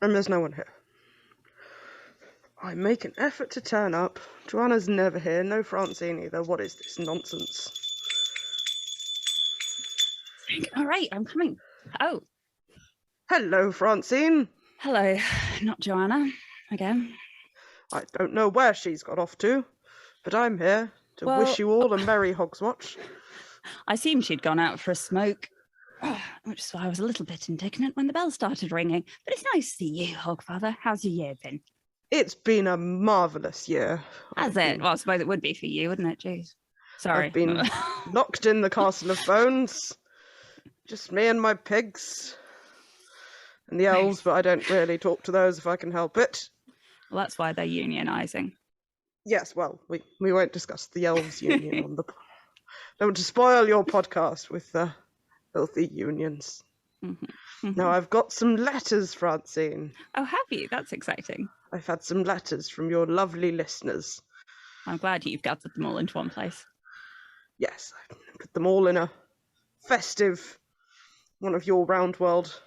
And there's no one here. I make an effort to turn up. Joanna's never here, no Francine either. What is this nonsense? All right, I'm coming. Oh. Hello, Francine. Hello, not Joanna, again. I don't know where she's got off to, but I'm here to wish you all a merry Hogswatch. I assumed she'd gone out for a smoke, which is why I was a little bit indignant when the bell started ringing. But it's nice to see you, Hogfather. How's your year been? It's been a marvellous year. Has it? Well, I suppose it would be for you, wouldn't it? Jeez. Sorry. I've been locked in the Castle of Bones. Just me and my pigs. And the elves, but I don't really talk to those if I can help it. Well, that's why they're unionising. Yes, well, we won't discuss the elves' union on the... Don't want to spoil your podcast with filthy unions. Mm-hmm. Mm-hmm. Now, I've got some letters, Francine. Oh, have you? That's exciting. I've had some letters from your lovely listeners. I'm glad you've gathered them all into one place. Yes, I put them all in a festive, one of your round world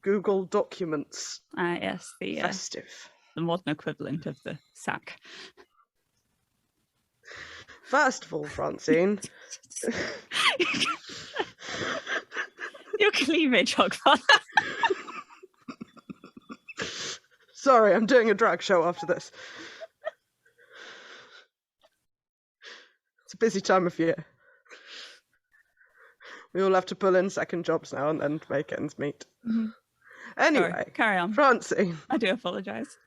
Google documents. Yes, the festive. The modern equivalent of the sack. First of all, Francine. Your cleavage, Hogfather. Sorry, I'm doing a drag show after this. It's a busy time of year. We all have to pull in second jobs now and then to make ends meet. Mm-hmm. Anyway, sorry, carry on. Francine. I do apologise.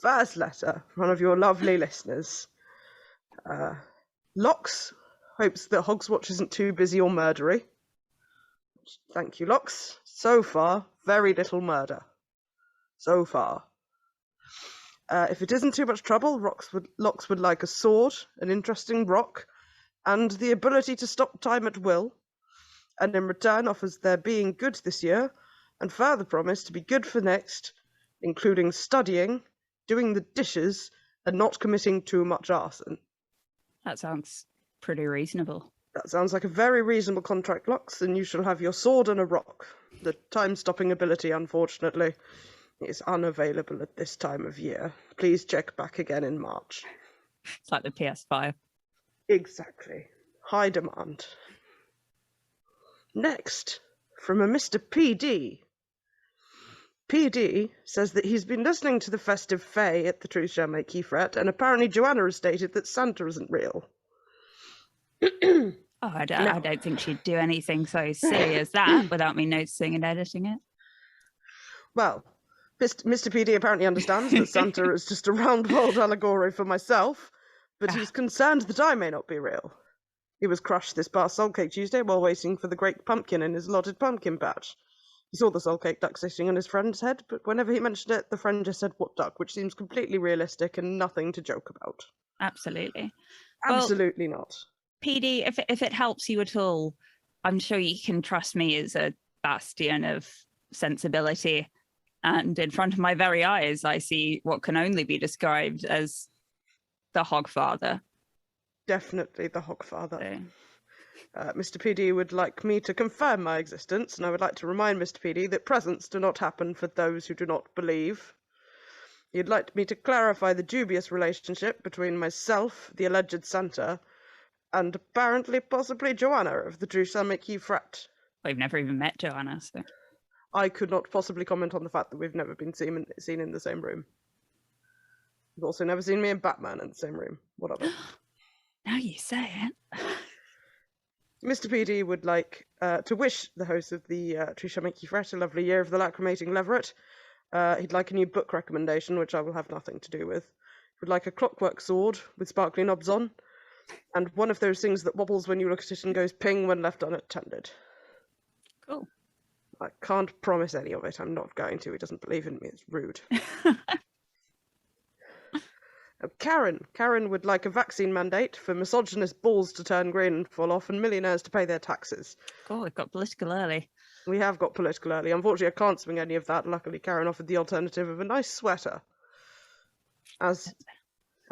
First letter from one of your lovely listeners. Lox hopes that Hogswatch isn't too busy or murdery. Thank you, Lox. So far, very little murder. So far. If it isn't too much trouble, Lox would like a sword, an interesting rock, and the ability to stop time at will. And in return offers their being good this year, and further promise to be good for next, including studying, doing the dishes, and not committing too much arson. That sounds pretty reasonable. That sounds like a very reasonable contract, Lox, and you shall have your sword and a rock. The time-stopping ability, unfortunately, is unavailable at this time of year. Please check back again in March. It's like the PS5. Exactly. High demand. Next, from a Mr. PD. PD says that he's been listening to the festive Fae at The Truth Shall Make You Fret, and apparently Joanna has stated that Santa isn't real. I don't think she'd do anything so silly as that without me noticing and editing it. Well, Mr. PD apparently understands that Santa is just a round-world allegory for myself, but he's concerned that I may not be real. He was crushed this past Soul Cake Tuesday while waiting for the great pumpkin in his allotted pumpkin patch. He saw the Soul Cake duck sitting on his friend's head, but whenever he mentioned it, the friend just said, "What duck?" which seems completely realistic and nothing to joke about. Absolutely. Absolutely not. PD, if it helps you at all, I'm sure you can trust me as a bastion of sensibility. And in front of my very eyes, I see what can only be described as the Hogfather. Definitely the Hogfather. Mr. PD would like me to confirm my existence, and I would like to remind Mr. PD that presents do not happen for those who do not believe. He'd like me to clarify the dubious relationship between myself, the alleged Santa, and apparently possibly Joanna of The Truth Shall Make You Fret. We've never even met Joanna, so... I could not possibly comment on the fact that we've never been seen in the same room. You've also never seen me and Batman in the same room. Whatever. Now you say it. Mr. PD would like to wish the host of the Truth Shall Make You Fret a lovely year of the lacrimating leveret. He'd like a new book recommendation, which I will have nothing to do with. He would like a clockwork sword with sparkly knobs on, and one of those things that wobbles when you look at it and goes ping when left unattended. Cool. I can't promise any of it. I'm not going to. He doesn't believe in me. It's rude. Karen would like a vaccine mandate for misogynist balls to turn green and fall off and millionaires to pay their taxes. Oh, we've got political early. We have got political early. Unfortunately, I can't swing any of that. Luckily, Karen offered the alternative of a nice sweater. As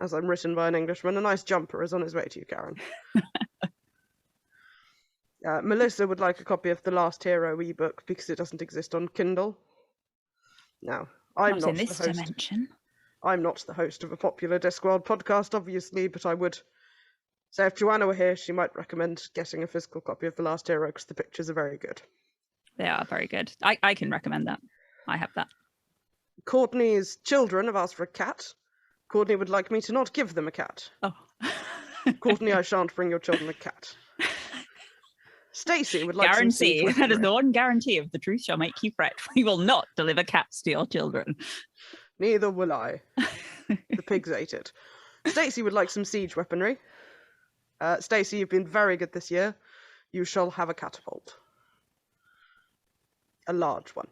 I'm written by an Englishman, a nice jumper is on his way to you, Karen. Melissa would like a copy of The Last Hero ebook because it doesn't exist on Kindle. Now, I'm Not in not this the host. dimension. I'm not the host of a popular Discworld podcast, obviously, but I would say if Joanna were here, she might recommend getting a physical copy of The Last Hero because the pictures are very good. They are very good. I can recommend that. I have that. Courtney's children have asked for a cat. Courtney would like me to not give them a cat. Oh. Courtney, I shan't bring your children a cat. Stacey would like some siege Guarantee. That is weaponry. the one guarantee of the truth shall make you fret. We will not deliver cats to your children. Neither will I. The pigs ate it. Stacey would like some siege weaponry. Stacey, you've been very good this year. You shall have a catapult. A large one.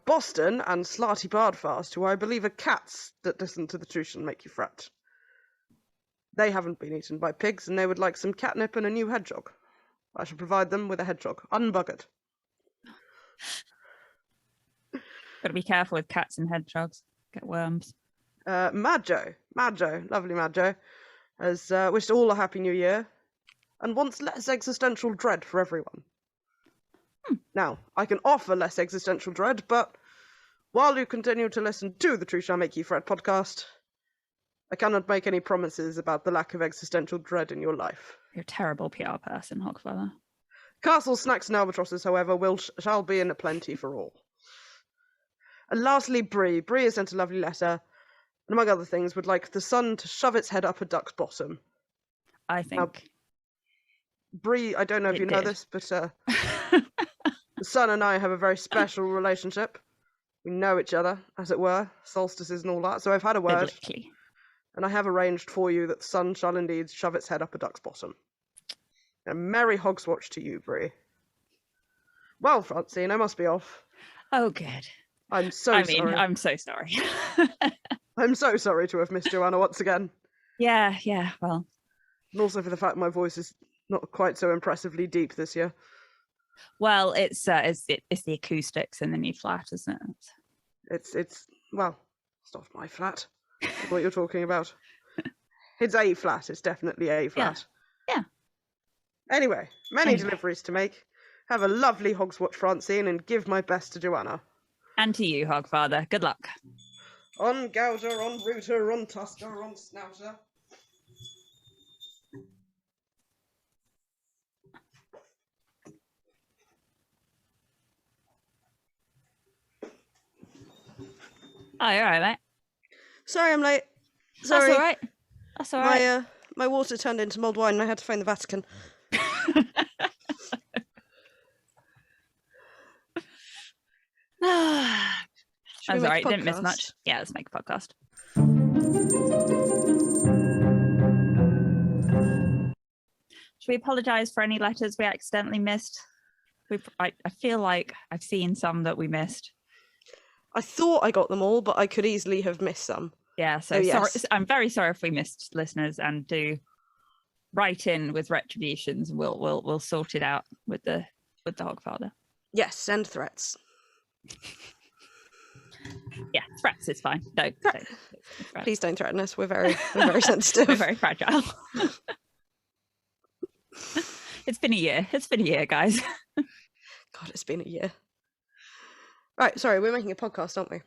Boston and Slarty Bardfast, who I believe are cats that listen to the truth shall make you fret. They haven't been eaten by pigs, and they would like some catnip and a new hedgehog. I shall provide them with a hedgehog, unbuggered. Gotta be careful with cats and hedgehogs. Get worms. Madjo, lovely Madjo, has wished all a happy new year and wants less existential dread for everyone. Now, I can offer less existential dread, but while you continue to listen to the Truth Shall Make You Fret podcast, I cannot make any promises about the lack of existential dread in your life. You're a terrible PR person, Hogfather. Castle snacks and albatrosses, however, shall be in a plenty for all. And lastly, Bree. Bree has sent a lovely letter, and among other things, would like the sun to shove its head up a duck's bottom. I think. Bree, I don't know if you know this, but the sun and I have a very special relationship. We know each other, as it were, solstices and all that. So I've had a word, Biblically. and I have arranged for you that the sun shall indeed shove its head up a duck's bottom. And merry Hogswatch to you, Bree. Well, Francine, I must be off. Oh, good. I'm so sorry. I'm so sorry. I'm so sorry to have missed Joanna once again. Yeah, well. And also for the fact my voice is not quite so impressively deep this year. Well, it's the acoustics in the new flat, isn't it? It's well, it's not my flat. What you're talking about. It's a flat. It's definitely a flat. Yeah. Anyway, many deliveries to make. Have a lovely Hogswatch, Francine, and give my best to Joanna. And to you, Hogfather. Good luck. On Gouger, on Rooter, on Tusker, on Snouter. Oh, you're all right, mate. Sorry I'm late. Sorry. That's all right. That's all right. My water turned into mulled wine and I had to phone the Vatican. That's all right. Didn't miss much. Yeah, let's make a podcast. Should we apologise for any letters we accidentally missed? I feel like I've seen some that we missed. I thought I got them all, but I could easily have missed some. Yeah, so sorry, I'm very sorry if we missed listeners, and do write in with retributions. We'll sort it out with the Hogfather. Yes, send threats. Yeah, threats is fine. Don't Please don't threaten us. We're very sensitive. We're very fragile. It's been a year, guys. God, it's been a year. Right, sorry, we're making a podcast, aren't we?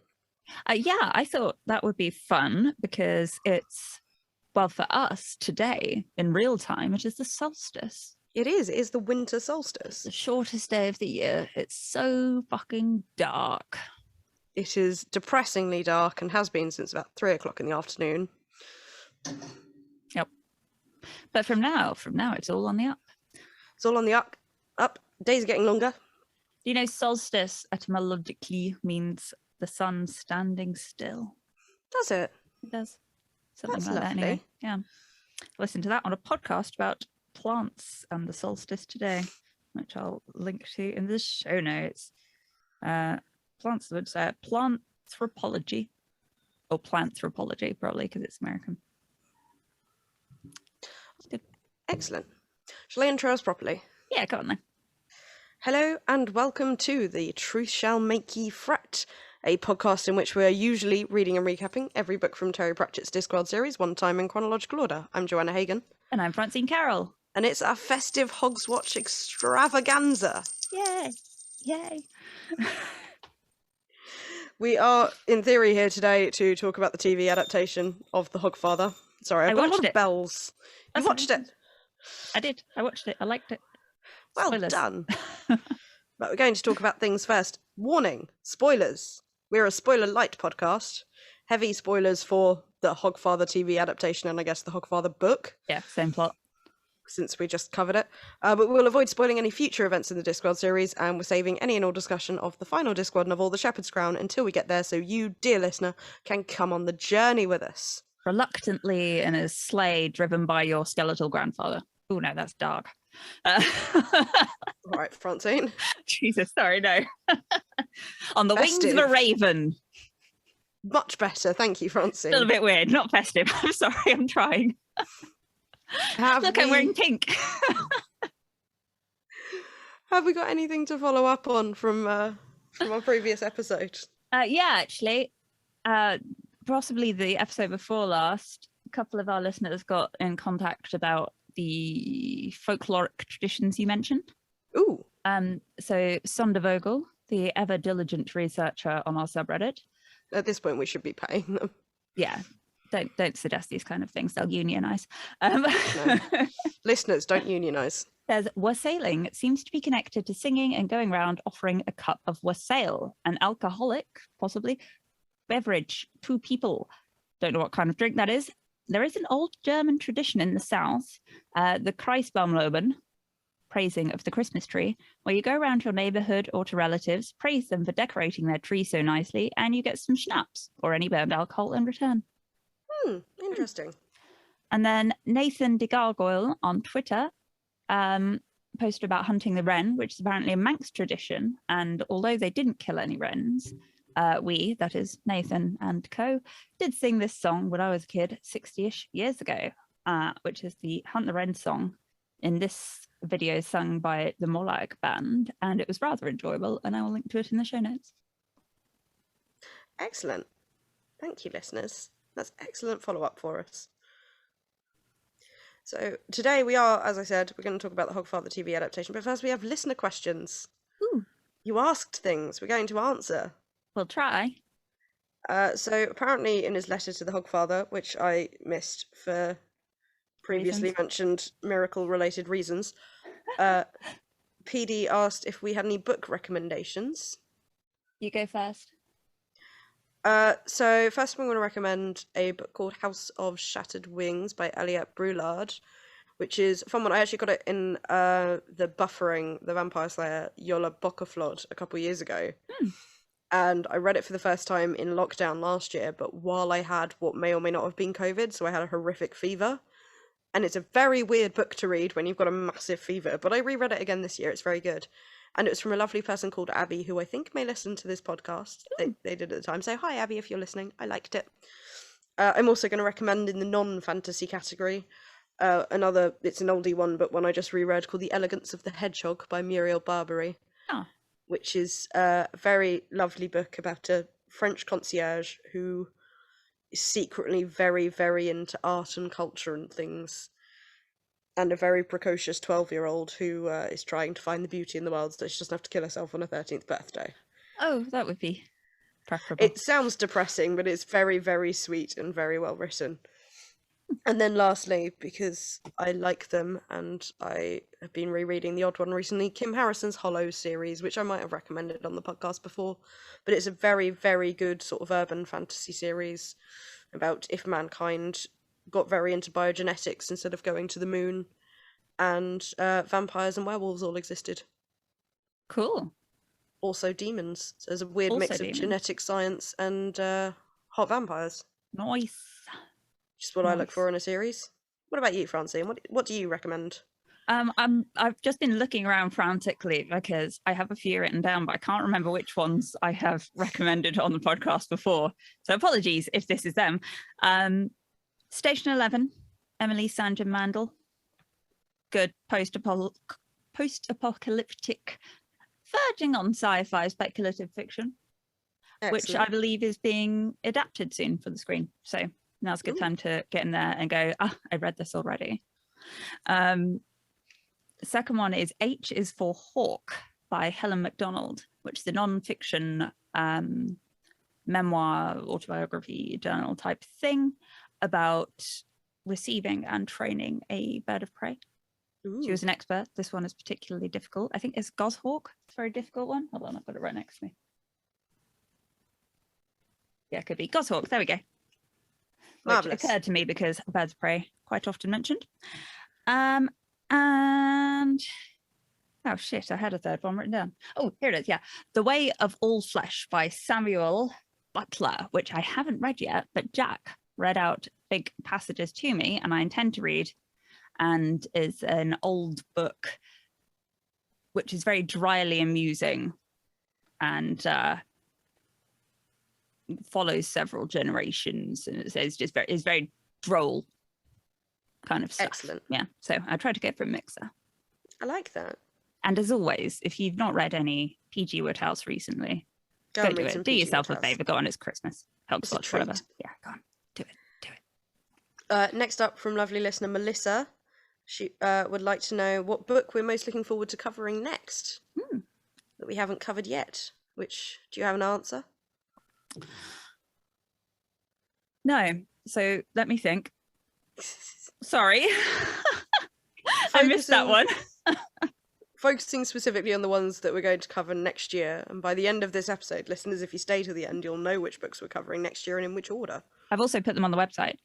Yeah, I thought that would be fun because it's, well, for us today in real time, it is the solstice. It is the winter solstice. The shortest day of the year. It's so fucking dark. It is depressingly dark and has been since about 3 o'clock in the afternoon. Yep. But from now, it's all on the up. It's all on the up. Days are getting longer. Do you know solstice etymologically means the sun standing still? Does it? It does. Something That's like that lovely. anyway. Yeah. Listen to that on a podcast about plants and the solstice today, which I'll link to in the show notes. Plants would say planthropology, or planthropology probably because it's American. It's good. Excellent. Shall I intro us properly? Yeah, go on then. Hello and welcome to The Truth Shall Make Ye Fret, a podcast in which we are usually reading and recapping every book from Terry Pratchett's Discworld series, one time in chronological order. I'm Joanna Hagan. And I'm Francine Carrel. And it's our festive Hogswatch extravaganza. Yay! Yay! We are, in theory, here today to talk about the TV adaptation of The Hogfather. Sorry, I've got a lot of bells. You watched it? I did. I watched it. I liked it. Well Spoilers. done. But we're going to talk about things first. Warning, spoilers. We're a spoiler light podcast. Heavy spoilers for the Hogfather TV adaptation and I guess the Hogfather book. Yeah, same plot. Since we just covered it. But we'll avoid spoiling any future events in the Discworld series, and we're saving any and all discussion of the final Discworld novel, The Shepherd's Crown, until we get there, so you, dear listener, can come on the journey with us. Reluctantly in a sleigh driven by your skeletal grandfather. Oh no, that's dark. All right, Francine. Jesus, sorry, no. On the Festive. wings of a raven. Much better, thank you, Francine. Still a bit weird, not festive. I'm sorry, I'm trying. Look, I'm wearing pink. Have we got anything to follow up on from our previous episode? Yeah, actually. Possibly the episode before last, a couple of our listeners got in contact about the folkloric traditions you mentioned. Ooh. So Sondervogel, the ever diligent researcher on our subreddit. At this point, we should be paying them. Yeah. Don't suggest these kind of things. They'll unionize. No. Listeners, don't unionize. Says wassailing seems to be connected to singing and going around offering a cup of wassail, an alcoholic, possibly, beverage to people. Don't know what kind of drink that is. There is an old German tradition in the south, the Kreisbaumloben, praising of the Christmas tree, where you go around your neighborhood or to relatives, praise them for decorating their tree so nicely, and you get some schnapps or any burned alcohol in return. Interesting. And then Nathan de Gargoyle on Twitter posted about hunting the wren, which is apparently a Manx tradition. And although they didn't kill any wrens, we, that is Nathan and co, did sing this song when I was a kid 60-ish years ago, which is the Hunt the Wren song. In this video sung by the Molag Band, and it was rather enjoyable, and I will link to it in the show notes. Excellent. Thank you, listeners. That's excellent follow-up for us. So today we are, as I said, we're going to talk about the Hogfather TV adaptation, but first we have listener questions. Ooh. You asked things, we're going to answer. We'll try. So apparently in his letter to the Hogfather, which I missed for previously mentioned miracle-related reasons, PD asked if we had any book recommendations. You go first. So first I'm going to recommend a book called House of Shattered Wings by Eliot Brulard, which is a fun one. I actually got it in the Buffering the Vampire Slayer Yola Bokaflod a couple of years ago. And I read it for the first time in lockdown last year, but while I had what may or may not have been COVID, so I had a horrific fever. And it's a very weird book to read when you've got a massive fever, but I reread it again this year. It's very good. And it was from a lovely person called Abby, who I think may listen to this podcast. They did at the time. So hi, Abby, if you're listening. I liked it. I'm also going to recommend in the non-fantasy category, it's an oldie one, but one I just reread called The Elegance of the Hedgehog by Muriel Barbary, which is a very lovely book about a French concierge who is secretly very, very into art and culture and things. And a very precocious 12-year-old who is trying to find the beauty in the world, so she doesn't have to kill herself on her 13th birthday. Oh, that would be preferable. It sounds depressing, but it's very, very sweet and very well written. And then lastly, because I like them and I have been rereading The Odd One recently, Kim Harrison's Hollows series, which I might have recommended on the podcast before, but it's a very, very good sort of urban fantasy series about if mankind got very into biogenetics instead of going to the moon, and vampires and werewolves all existed. Cool. Also demons. So there's a weird mix of genetic science and hot vampires. Nice. Just what I look for in a series. What about you, Francine? What do you recommend? I've just been looking around frantically because I have a few written down, but I can't remember which ones I have recommended on the podcast before. So apologies if this is them. Station 11, Emily Sanjum-Mandel. Good post-apocalyptic, verging on sci-fi speculative fiction. Excellent. Which I believe is being adapted soon for the screen. So now's a good time to get in there and go, I read this already. The second one is H is for Hawk by Helen MacDonald, which is a non-fiction memoir, autobiography, journal type thing about receiving and training a bird of prey. Ooh. She was an expert. This one is particularly difficult. I think it's goshawk. It's a very difficult one. Hold on, I've got it right next to me. Yeah, it could be goshawk. There we go. Which Marvellous. occurred to me because birds of prey quite often mentioned. And oh shit, I had a third one written down. Oh, here it is. Yeah, The Way of All Flesh by Samuel Butler, which I haven't read yet, but Jack read out big passages to me, and I intend to read. And is an old book, which is very dryly amusing, and follows several generations, and it's just very droll kind of stuff. Excellent. Yeah, so I tried to go for a mixer. I like that. And as always, if you've not read any P.G. Woodhouse recently, Go and do read it. some Do P.G. yourself a Woodhouse. favour. Go on, it's Christmas. It's a Hogswatch, whatever. treat. Yeah, go on, do it. Next up from lovely listener Melissa, she would like to know what book we're most looking forward to covering next that we haven't covered yet. Which, do you have an answer? No, so let me think. Sorry. I missed that one. Focusing specifically on the ones that we're going to cover next year, and by the end of this episode, listeners, if you stay to the end, you'll know which books we're covering next year and in which order. I've also put them on the website.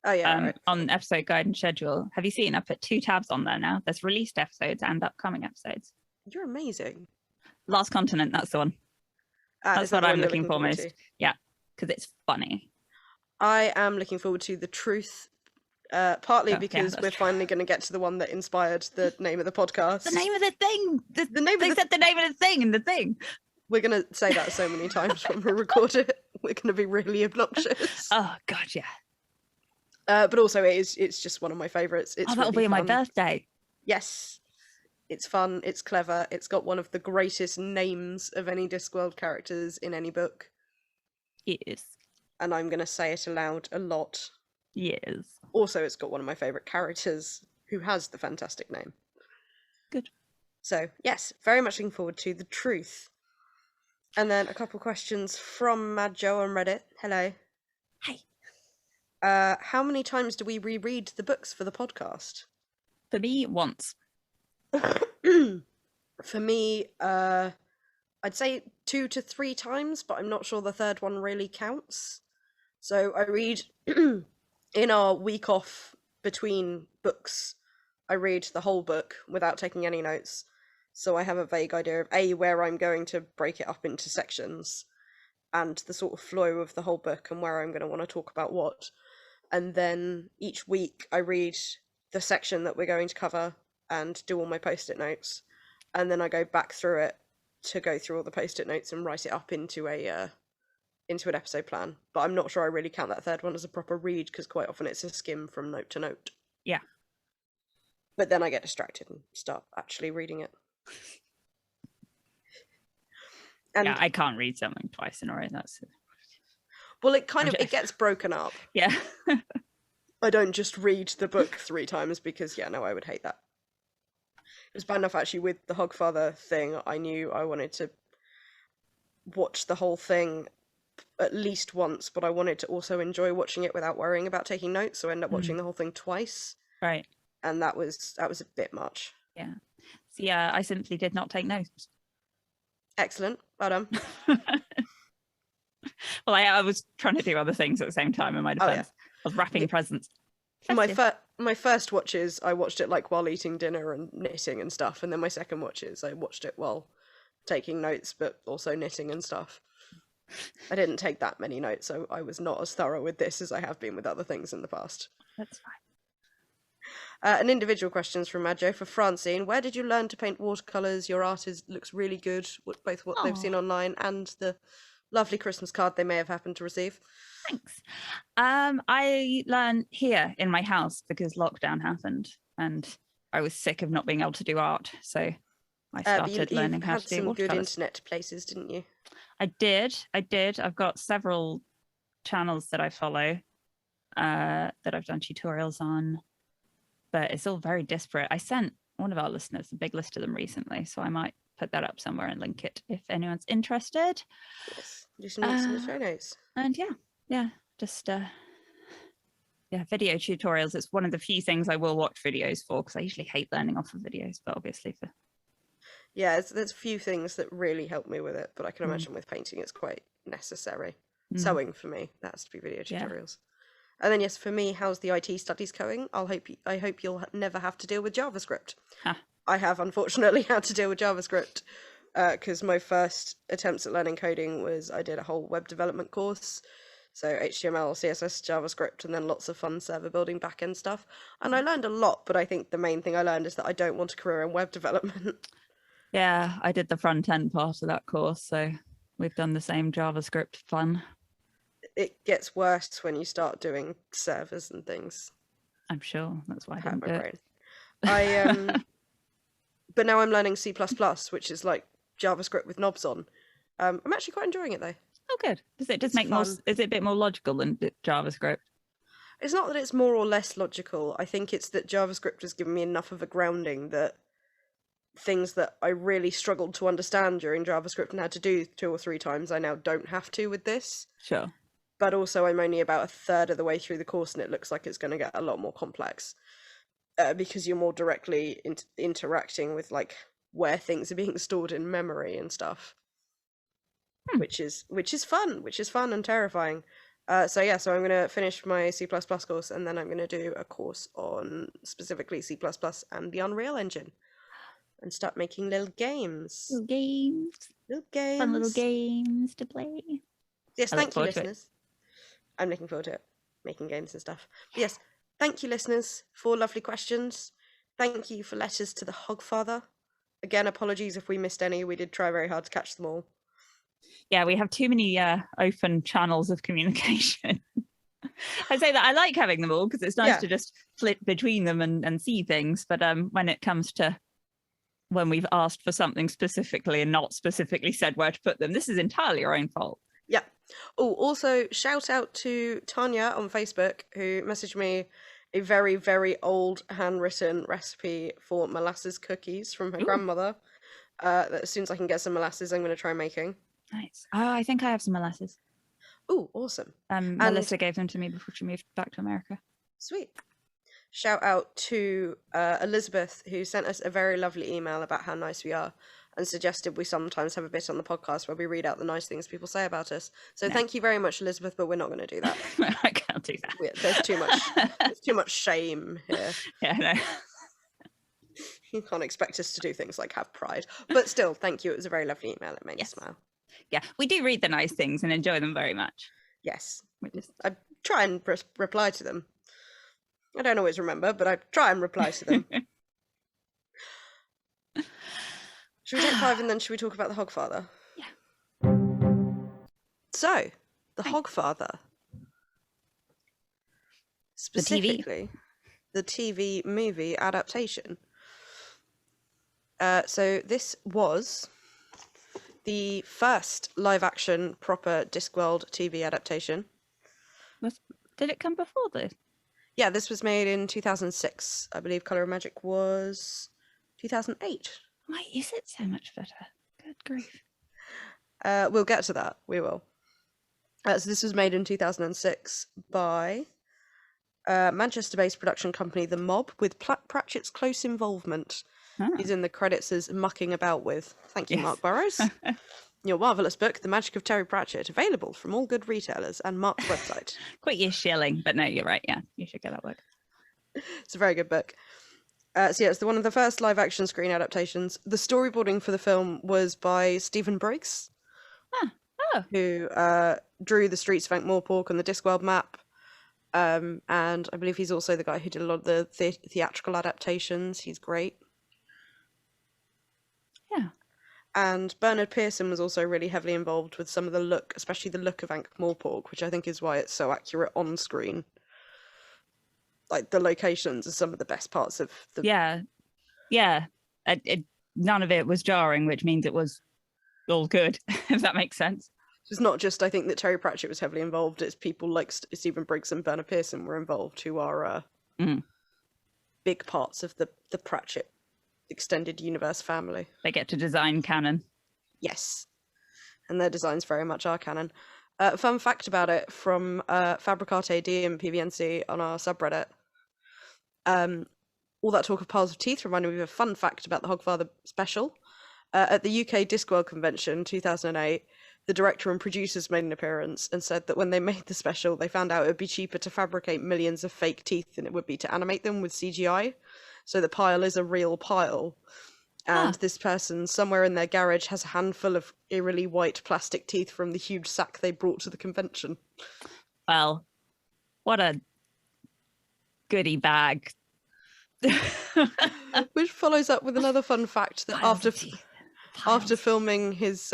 Oh yeah, right. On episode guide and schedule. Have you seen? I put 2 tabs on there now. There's released episodes and upcoming episodes. You're amazing. Last Continent, that's the one. That's what I'm looking for most. Yeah, because it's funny. I am looking forward to The Truth, partly because we're finally going to get to the one that inspired the name of the podcast. The name of the thing. The name they said the name of the thing in the thing. We're going to say that so many times when we record it. We're going to be really obnoxious. Oh god, yeah. But also it's just one of my favourites. It's that'll really be my fun. birthday. Yes. It's fun, it's clever, it's got one of the greatest names of any Discworld characters in any book. Yes. And I'm going to say it aloud a lot. Yes. Also, it's got one of my favourite characters who has the fantastic name. Good. So, yes, very much looking forward to The Truth. And then a couple questions from Mad Joe on Reddit. Hello. Hi. How many times do we reread the books for the podcast? For me, once. For me, I'd say 2 to 3 times, but I'm not sure the third one really counts. So I read in our week off between books, I read the whole book without taking any notes. So I have a vague idea of A, where I'm going to break it up into sections, and the sort of flow of the whole book and where I'm going to want to talk about what. And then each week I read the section that we're going to cover and do all my post-it notes, and then I go back through it to go through all the post-it notes and write it up into an episode plan. But I'm not sure I really count that third one as a proper read, because quite often it's a skim from note to note. Yeah. But then I get distracted and start actually reading it. And yeah, I can't read something twice in a row. That's well, it gets broken up. Yeah. I don't just read the book 3 times because I would hate that. It was bad enough actually with the Hogfather thing. I knew I wanted to watch the whole thing at least once, but I wanted to also enjoy watching it without worrying about taking notes, so I ended up watching the whole thing twice. Right. And that was a bit much. Yeah. So yeah, I simply did not take notes. Excellent. Well done. Well, I was trying to do other things at the same time in my defense. I was wrapping presents. My first watches, I watched it like while eating dinner and knitting and stuff, and then my second watches, I watched it while taking notes, but also knitting and stuff. I didn't take that many notes, so I was not as thorough with this as I have been with other things in the past. That's fine. An individual questions from Madjo for Francine. Where did you learn to paint watercolors? Your art looks really good, both what they've seen online and the lovely Christmas card they may have happened to receive. Thanks. I learned here in my house because lockdown happened and I was sick of not being able to do art. So I started learning how to do watercolors. You had some good internet places, didn't you? I did. I've got several channels that I follow that I've done tutorials on, but it's all very disparate. I sent one of our listeners a big list of them recently, so I might put that up somewhere and link it if anyone's interested. Yes. Do some links in the show notes. And just video tutorials. It's one of the few things I will watch videos for, because I usually hate learning off of videos, but obviously for... Yeah, there's a few things that really help me with it, but I can imagine with painting it's quite necessary. Sewing for me, that has to be video tutorials. And then yes, for me, how's the IT studies going? I hope you'll never have to deal with JavaScript. Huh. I have unfortunately had to deal with JavaScript because my first attempts at learning coding was I did a whole web development course. So HTML, CSS, JavaScript, and then lots of fun server building backend stuff. And I learned a lot, but I think the main thing I learned is that I don't want a career in web development. Yeah, I did the front end part of that course, so we've done the same JavaScript fun. It gets worse when you start doing servers and things. I'm sure, that's why I didn't do it. But now I'm learning C++, which is like JavaScript with knobs on. I'm actually quite enjoying it though. Oh, good. Does it just make more? Is it a bit more logical than JavaScript? It's not that it's more or less logical. I think it's that JavaScript has given me enough of a grounding that things that I really struggled to understand during JavaScript and had to do 2 or 3 times, I now don't have to with this. Sure. But also I'm only about a third of the way through the course and it looks like it's going to get a lot more complex because you're more directly interacting with like where things are being stored in memory and stuff. Which is fun and terrifying. So I'm going to finish my C++ course and then I'm going to do a course on specifically C++ and the Unreal Engine and start making little games. Little games. Fun little games to play. Yes, thank you, listeners. I'm looking forward to it, making games and stuff. But yes, thank you, listeners, for lovely questions. Thank you for letters to the Hogfather. Again, apologies if we missed any. We did try very hard to catch them all. Yeah, we have too many open channels of communication. I say that I like having them all because it's nice to just flip between them and see things. But when it comes to when we've asked for something specifically and not specifically said where to put them, this is entirely our own fault. Yeah. Oh, also shout out to Tanya on Facebook who messaged me a very, very old handwritten recipe for molasses cookies from her grandmother. That as soon as I can get some molasses, I'm going to try making. Nice. Oh, I think I have some molasses. Oh, awesome. Melissa gave them to me before she moved back to America. Sweet. Shout out to Elizabeth, who sent us a very lovely email about how nice we are and suggested we sometimes have a bit on the podcast where we read out the nice things people say about us. So thank you very much, Elizabeth, but we're not going to do that. I can't do that. There's too much shame here. Yeah, no. You can't expect us to do things like have pride. But still, thank you. It was a very lovely email. It made me smile. Yeah, we do read the nice things and enjoy them very much. Yes. I try and reply to them. I don't always remember, but I try and reply to them. Should we take 5 and then should we talk about the Hogfather? Yeah. So, the Hogfather. Specifically, the TV movie adaptation. So this was the first live-action proper Discworld TV adaptation. Did it come before this? Yeah, this was made in 2006. I believe Colour of Magic was 2008. Why is it so much better? Good grief. We'll get to that. We will. So this was made in 2006 by Manchester-based production company The Mob, with Pratchett's close involvement. He's in the credits as mucking about with. Thank you, Mark Burrows. Your marvellous book, The Magic of Terry Pratchett, available from all good retailers and Mark's website. Quite your shilling, but no, you're right. Yeah, you should get that book. It's a very good book. It's one of the first live-action screen adaptations. The storyboarding for the film was by Stephen Briggs, who drew the streets of Ankh-Morpork on the Discworld map. And I believe he's also the guy who did a lot of the theatrical adaptations. He's great. Yeah. And Bernard Pearson was also really heavily involved with some of the look, especially the look of Ankh-Morpork, which I think is why it's so accurate on screen. Like, the locations are some of the best parts of the... Yeah. None of it was jarring, which means it was all good, if that makes sense. It's not just, I think, that Terry Pratchett was heavily involved, it's people like Stephen Briggs and Bernard Pearson were involved, who are big parts of the Pratchett extended universe family. They get to design canon. Yes. and their designs very much are canon. Fun fact about it from Fabricate AD and PVNC on our subreddit. All that talk of piles of teeth reminded me of a fun fact about the Hogfather special. At the UK Discworld Convention 2008, the director and producers made an appearance and said that when they made the special, they found out it would be cheaper to fabricate millions of fake teeth than it would be to animate them with CGI. So the pile is a real pile. And this person, somewhere in their garage, has a handful of eerily white plastic teeth from the huge sack they brought to the convention. Well, what a goodie bag. Which follows up with another fun fact that after filming his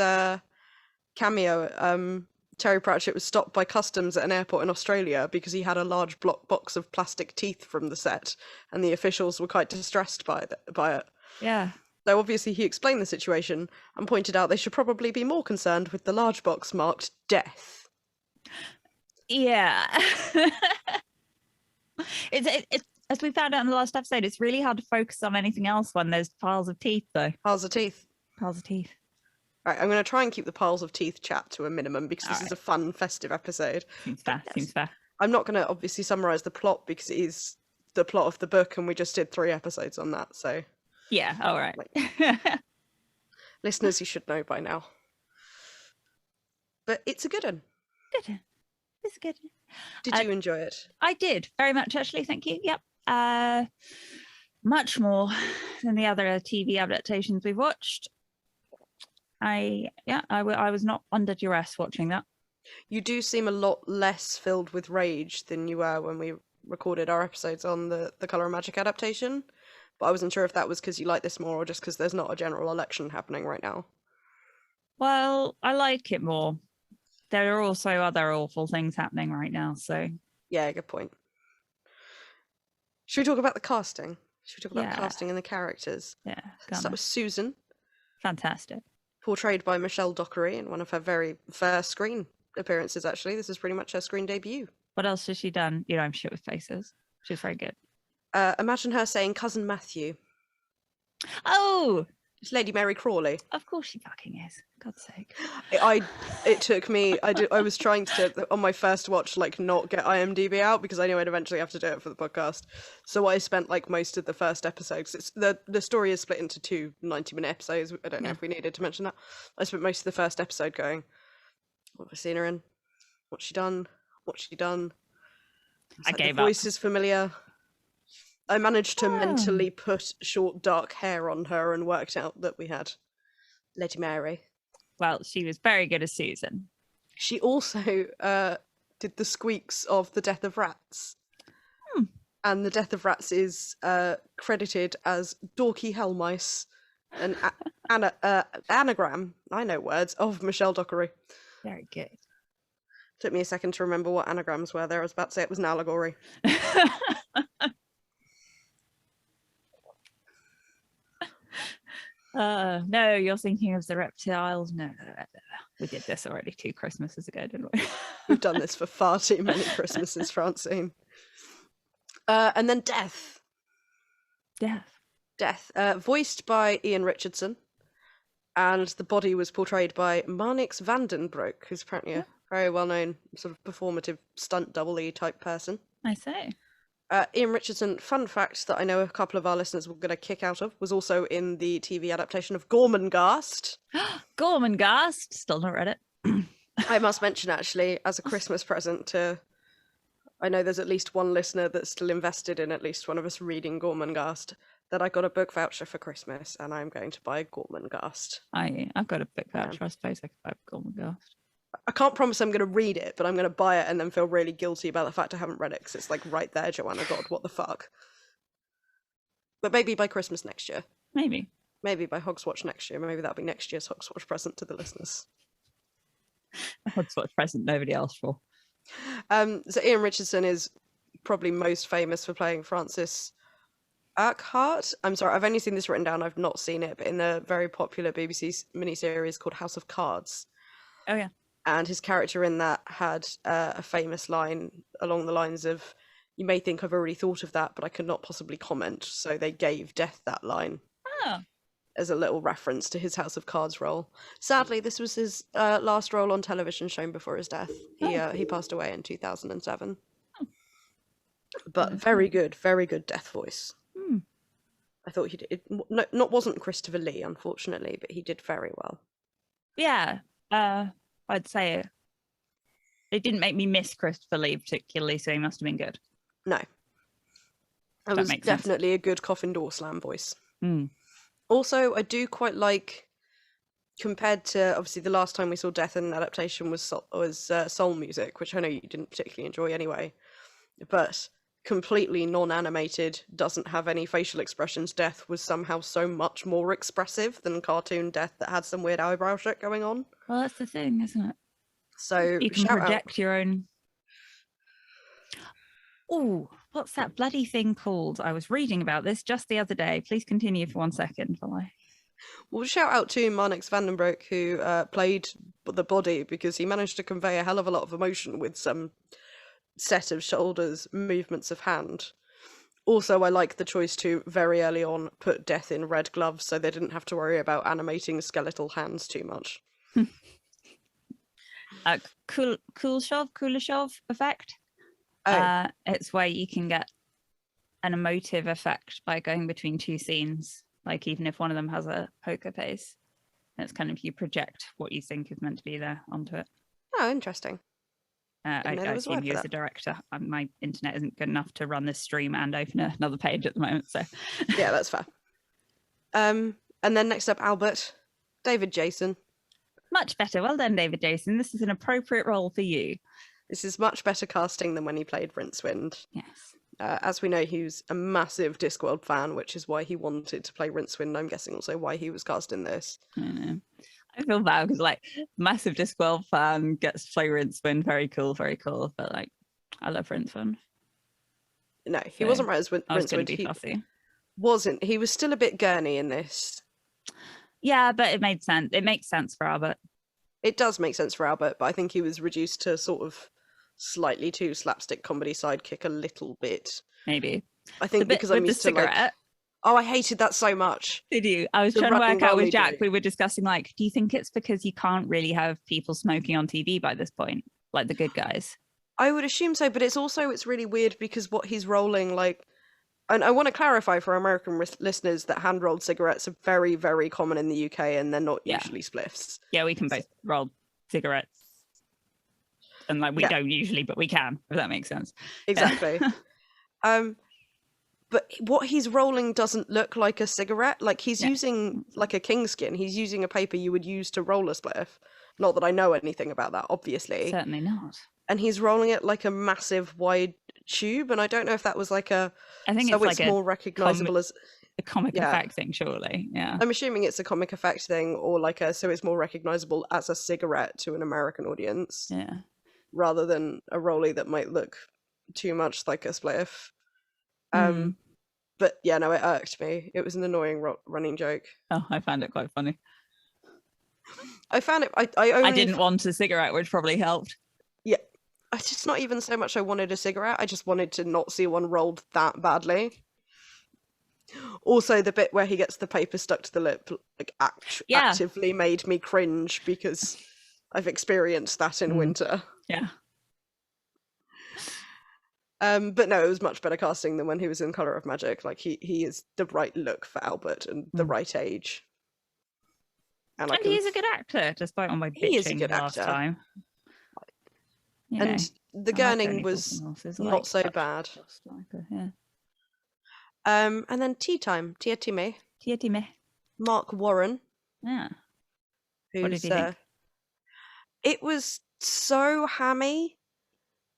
cameo, Terry Pratchett was stopped by customs at an airport in Australia because he had a large box of plastic teeth from the set, and the officials were quite distressed by it. Yeah. Though obviously he explained the situation and pointed out they should probably be more concerned with the large box marked death. Yeah. It's as we found out in the last episode, it's really hard to focus on anything else when there's piles of teeth, though. Piles of teeth. Piles of teeth. Right, I'm going to try and keep the piles of teeth chat to a minimum because this is a fun, festive episode. Seems fair. Yes. Seems fair. I'm not going to obviously summarise the plot because it is the plot of the book and we just did 3 episodes on that, so... Yeah, all right. Listeners, you should know by now. But it's a good one. Good. It's good. Did you enjoy it? I did very much, actually. Thank you. Yep. Much more than the other TV adaptations we've watched. I was not under duress watching that. You do seem a lot less filled with rage than you were when we recorded our episodes on the Colour and Magic adaptation. But I wasn't sure if that was because you like this more or just because there's not a general election happening right now. Well, I like it more. There are also other awful things happening right now, so... Yeah, good point. Should we talk about the casting? Should we talk about the casting and the characters? Yeah. So that was Susan. Fantastic. Portrayed by Michelle Dockery in one of her very first screen appearances, actually. This is pretty much her screen debut. What else has she done? You know, I'm shit with faces. She's very good. Imagine her saying Cousin Matthew. Oh! It's Lady Mary Crawley. Of course she fucking is. God's sake. It took me... I was trying to, on my first watch, like, not get IMDb out because I knew I'd eventually have to do it for the podcast. So I spent, like, most of the first episodes... The story is split into 2 90-minute episodes. I don't know if we needed to mention that. I spent most of the first episode going, what have I seen her in? What's she done? What's she done? I gave up. The voice is familiar. I managed to mentally put short dark hair on her and worked out that we had Lady Mary. Well, she was very good as Susan. She also did the squeaks of The Death of Rats. And The Death of Rats is credited as Dorky Hellmice, an anagram, I know words, of Michelle Dockery. Very good. Took me a second to remember what anagrams were there. I was about to say it was an allegory. No, you're thinking of the reptiles. No. We did this already 2 Christmases ago, didn't we? We've done this for far too many Christmases, Francine. And then Death. Death. Voiced by Ian Richardson. And the body was portrayed by Marnix Vandenbroek, who's apparently a very well-known sort of performative stunt double-E type person. I say. Ian Richardson, fun fact that I know a couple of our listeners were going to kick out of, was also in the TV adaptation of Gormenghast. Gormenghast? Still not read it. I must mention, actually, as a Christmas present to... I know there's at least one listener that's still invested in at least one of us reading Gormenghast, that I got a book voucher for Christmas, and I'm going to buy Gormenghast. I've got a book voucher. I suppose I could buy Gormenghast. I can't promise I'm going to read it, but I'm going to buy it and then feel really guilty about the fact I haven't read it, because it's like right there, Joanna. God, what the fuck? But maybe by Christmas next year. Maybe. Maybe by Hogswatch next year. Maybe that'll be next year's Hogswatch present to the listeners. A Hogswatch present nobody asked for. So Ian Richardson is probably most famous for playing Francis Urquhart. I'm sorry, I've only seen this written down. I've not seen it, but in the very popular BBC miniseries called House of Cards. Oh, yeah. And his character in that had a famous line along the lines of, "You may think I've already thought of that, but I could not possibly comment." So they gave Death that line. Oh. as a little reference to his House of Cards role. Sadly, this was his last role on television shown before his death. He passed away in 2007. But very good death voice. I thought he did. Wasn't Christopher Lee, unfortunately, but he did very well. Yeah, I'd say it didn't make me miss Christopher Lee particularly, so he must have been good. No. It was definitely a good coffin door slam voice. Also, I do quite like, compared to obviously the last time we saw Death in an adaptation was Soul Music, which I know you didn't particularly enjoy anyway, but completely non-animated, doesn't have any facial expressions. Death was somehow so much more expressive than cartoon Death that had some weird eyebrow shit going on. Well, that's the thing, isn't it? So you can project your own. Oh, what's that bloody thing called? I was reading about this just the other day. Please continue for 1 second while I... Well, shout out to Marnix Vandenbroek, who played the body, because he managed to convey a hell of a lot of emotion with some set of shoulders, movements of hand. Also, I like the choice to, very early on, put Death in red gloves so they didn't have to worry about animating skeletal hands too much. Kuleshov effect. It's where you can get an emotive effect by going between two scenes, like even if one of them has a poker face. It's kind of, you project what you think is meant to be there onto it. Oh, interesting. I assume he was the director. My internet isn't good enough to run this stream and open another page at the moment, so yeah, that's fair. And then next up, Albert, David Jason. Much better. Well done, David Jason. This is an appropriate role for you. This is much better casting than when he played Rincewind. Yes. As we know, he was a massive Discworld fan, which is why he wanted to play Rincewind. I'm guessing also why he was cast in this. I know. I feel bad because, like, massive Discworld fan gets to play Rincewind. Very cool, very cool. But, like, I love Rincewind. No, he wasn't right as Rincewind. He wasn't. He was still a bit Gurney in this. Yeah, but it made sense. It makes sense for Albert. It does make sense for Albert, but I think he was reduced to sort of slightly too slapstick comedy sidekick a little bit. Maybe. I think because I'm used to, like... Oh, I hated that so much. Did you? I was trying to work out with Jack. We were discussing, like, do you think it's because you can't really have people smoking on TV by this point? Like the good guys? I would assume so, but it's really weird because what he's rolling, like... And I want to clarify for American listeners that hand-rolled cigarettes are very, very common in the UK, and they're not usually spliffs. Yeah, we can both roll cigarettes. And, like, we don't usually, but we can, if that makes sense. Exactly. But what he's rolling doesn't look like a cigarette. Like, he's using, like, a kingskin. He's using a paper you would use to roll a spliff. Not that I know anything about that, obviously. Certainly not. And he's rolling it like a massive wide tube, and I don't know if that was like a... I think so it's like more recognisable as... a comic effect thing, surely. Yeah. I'm assuming it's a comic effect thing, or like so it's more recognisable as a cigarette to an American audience. Yeah. Rather than a rollie that might look too much like a spliff. But yeah, no, it irked me. It was an annoying running joke. Oh, I found it quite funny. I found it... I didn't want a cigarette, which probably helped. Yeah. It's just not even so much I wanted a cigarette. I just wanted to not see one rolled that badly. Also, the bit where he gets the paper stuck to the lip, like, actively made me cringe because I've experienced that in winter. Yeah. But no, it was much better casting than when he was in Colour of Magic. Like, he is the right look for Albert and the right age. And he's a good actor, despite all my bitching last time. And the gurning was not so bad. And then Tea Time, Tia Time. Mark Warren. Yeah. What did you think? It was so hammy.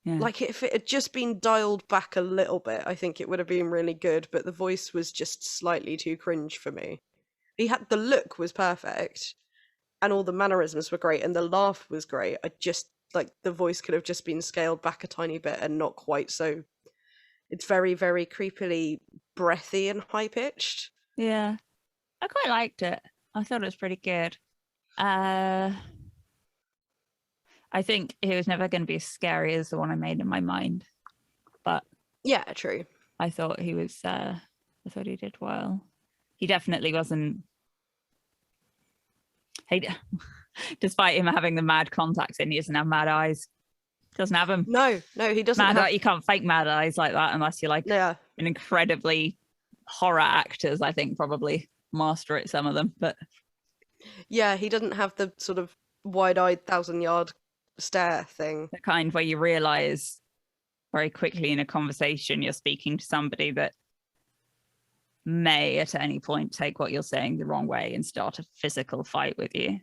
Yeah. Like, if it had just been dialed back a little bit, I think it would have been really good, but the voice was just slightly too cringe for me. The look was perfect, and all the mannerisms were great, and the laugh was great. I just, like, the voice could have just been scaled back a tiny bit and not quite so... It's very, very creepily breathy and high-pitched. Yeah. I quite liked it. I thought it was pretty good. I think he was never going to be as scary as the one I made in my mind. But... yeah, true. I thought he was... I thought he did well. He definitely wasn't He, despite him having the mad contacts in, he doesn't have mad eyes. Doesn't have them. No, he doesn't. You can't fake mad eyes like that unless you're like an incredibly horror actors. I think probably master at some of them, but yeah, he doesn't have the sort of wide-eyed 1,000-yard stare thing. The kind where you realize very quickly in a conversation you're speaking to somebody that may at any point take what you're saying the wrong way and start a physical fight with you.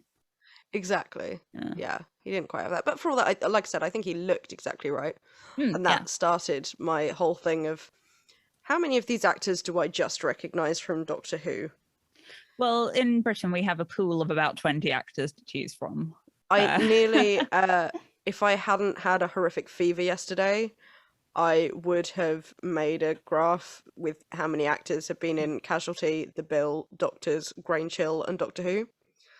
Exactly. Yeah, he didn't quite have that. But for all that, like I said, I think he looked exactly right. And that started my whole thing of, how many of these actors do I just recognise from Doctor Who? Well, in Britain, we have a pool of about 20 actors to choose from. I nearly, if I hadn't had a horrific fever yesterday, I would have made a graph with how many actors have been in Casualty, The Bill, Doctors, Grange Hill, and Doctor Who.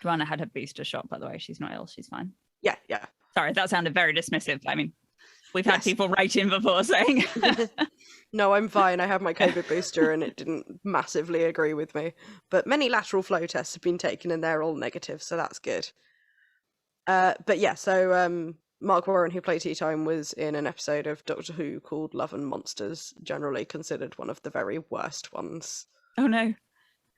Joanna had her booster shot, by the way. She's not ill. She's fine. Yeah. Sorry, that sounded very dismissive. I mean, we've had people write in before saying... No, I'm fine. I have my COVID booster and it didn't massively agree with me. But many lateral flow tests have been taken and they're all negative, so that's good. But yeah, so Mark Warren, who played Tea Time, was in an episode of Doctor Who called Love and Monsters, generally considered one of the very worst ones. Oh no.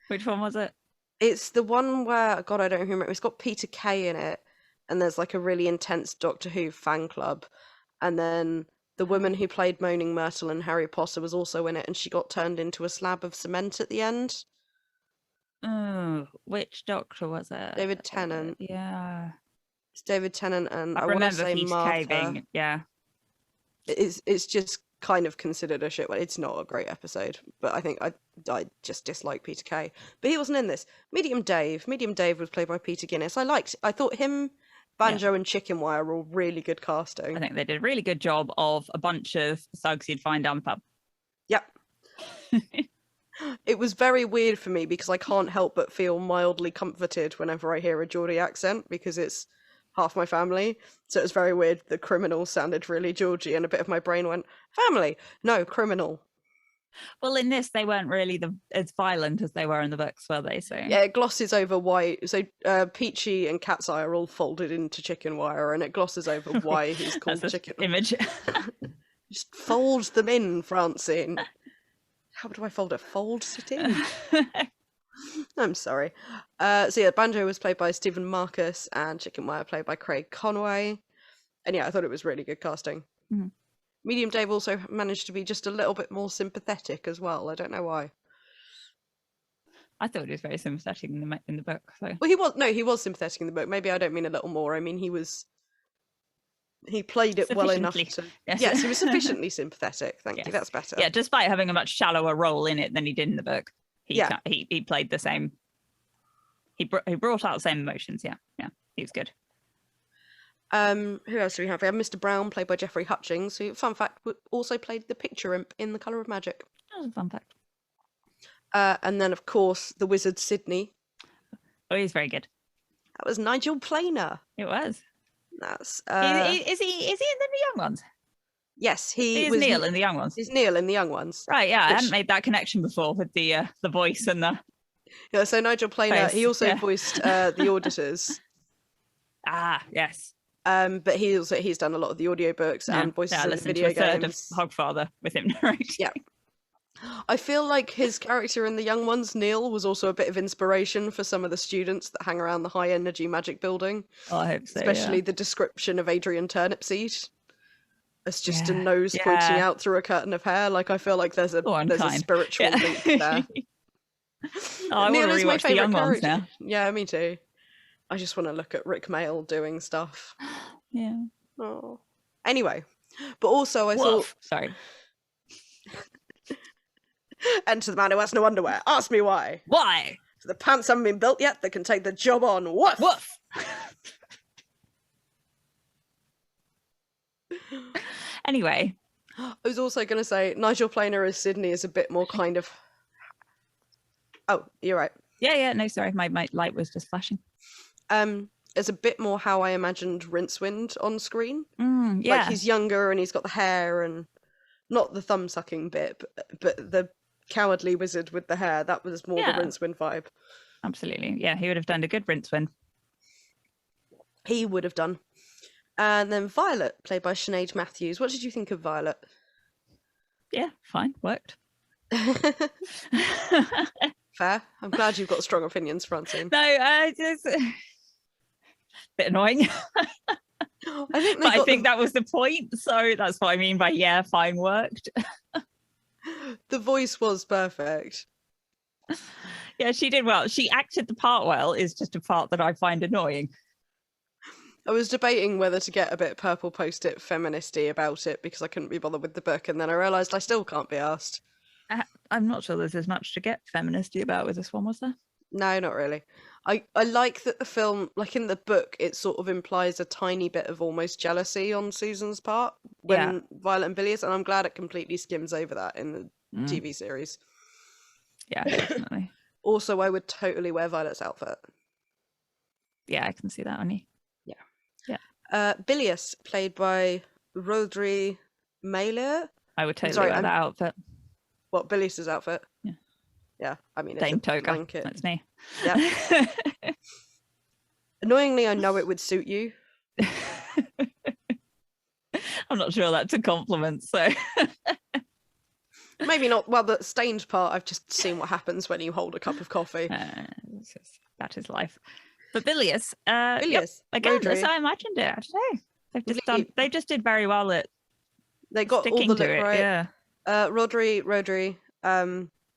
Which one was it? It's the one where, God, I don't remember. It's got Peter Kay in it, and there's like a really intense Doctor Who fan club. And then the woman who played Moaning Myrtle in Harry Potter was also in it, and she got turned into a slab of cement at the end. Oh, which Doctor was it? David Tennant. Yeah. It's David Tennant, and I remember want to say Peter Martha. Kay being, yeah. It's just kind of considered a shit one. It's not a great episode, but I think I just dislike Peter Kay. But he wasn't in this. Medium Dave was played by Peter Guinness. I thought him, Banjo, and Chicken Wire were all really good casting. I think they did a really good job of a bunch of thugs you'd find down the pub. Yep. It was very weird for me because I can't help but feel mildly comforted whenever I hear a Geordie accent because it's half my family. So it was very weird. The criminal sounded really Georgie and a bit of my brain went, family, no, criminal. Well, in this, they weren't really as violent as they were in the books, were they? So yeah, it glosses over why. So Peachy and Cat's Eye are all folded into Chicken Wire, and it glosses over why he's called Chicken. Image. Just fold them in, Francine. How do I fold it? Fold it in. I'm sorry. So yeah, Banjo was played by Stephen Marcus, and Chicken Wire played by Craig Conway. And yeah, I thought it was really good casting. Mm-hmm. Medium Dave also managed to be just a little bit more sympathetic as well. I don't know why. I thought he was very sympathetic in the book. So. Well, he was sympathetic in the book. Maybe I don't mean a little more. I mean he played it well enough to. Yes, he was sufficiently sympathetic. Thank you. That's better. Yeah, despite having a much shallower role in it than he did in the book, he played the same. He brought out the same emotions. Yeah, he was good. Who else do we have? We have Mr. Brown, played by Jeffrey Hutchings, who, fun fact, also played the Picture Imp in The Colour of Magic. That was a fun fact. And then, of course, the Wizard Sydney. Oh, he's very good. That was Nigel Planer. It was. That's. Is he in the Young Ones? Yes, he was Neil in the Young Ones. He's Neil in the Young Ones. Right. Yeah, I hadn't made that connection before with the voice and the. Yeah. So Nigel Planer, he also voiced the auditors. Ah, yes. But he's done a lot of the audiobooks and voices in the video games. I listened to a third of Hogfather with him narrating. Yeah. I feel like his character in The Young Ones, Neil, was also a bit of inspiration for some of the students that hang around the high energy magic building. Oh, I hope so. Especially the description of Adrian Turnipseed as just a nose pointing out through a curtain of hair. Like I feel like there's a spiritual link there. I want to rewatch The Young Ones now. Yeah, me too. I just want to look at Rick Mail doing stuff. Yeah. Oh. Anyway, but also I thought. Sorry. Enter the man who has no underwear. Ask me why. Why? So the pants haven't been built yet. They can take the job on. Woof. Woof. Anyway. I was also going to say Nigel Planer as Sydney is a bit more kind of. Oh, you're right. Yeah. No, sorry. My light was just flashing. It's a bit more how I imagined Rincewind on screen. Yeah. Like he's younger and he's got the hair and not the thumb sucking bit, but the cowardly wizard with the hair. That was more the Rincewind vibe. Absolutely. Yeah, he would have done a good Rincewind. He would have done. And then Violet, played by Sinead Matthews. What did you think of Violet? Yeah, fine, worked. Fair. I'm glad you've got strong opinions, Francine. No, just bit annoying. I think that was the point. So that's what I mean by yeah, fine, worked. The voice was perfect. Yeah, she did well. She acted the part well. Is just a part that I find annoying. I was debating whether to get a bit purple post-it feministy about it because I couldn't be bothered with the book, and then I realised I still can't be asked. I'm not sure there's as much to get feministy about with this one, was there? No, not really. I like that the film, like in the book, it sort of implies a tiny bit of almost jealousy on Susan's part when Violet and Bilious, and I'm glad it completely skims over that in the TV series. Yeah, definitely. Also, I would totally wear Violet's outfit. Yeah, I can see that on you. Yeah. Bilious, played by Rodri Mailer. I would totally wear that outfit. What, Bilious's outfit? Yeah. Yeah, I mean, Dame it's a toga. blanket. That's me. Yeah. Annoyingly, I know it would suit you. I'm not sure that's a compliment, so... Maybe not. Well, the stained part, I've just seen what happens when you hold a cup of coffee. That is life. But Bilious, Bilious, again, Rodri. as I imagined it, I don't know. They just did very well at they got all the sticking to lip it, right. yeah. Rodri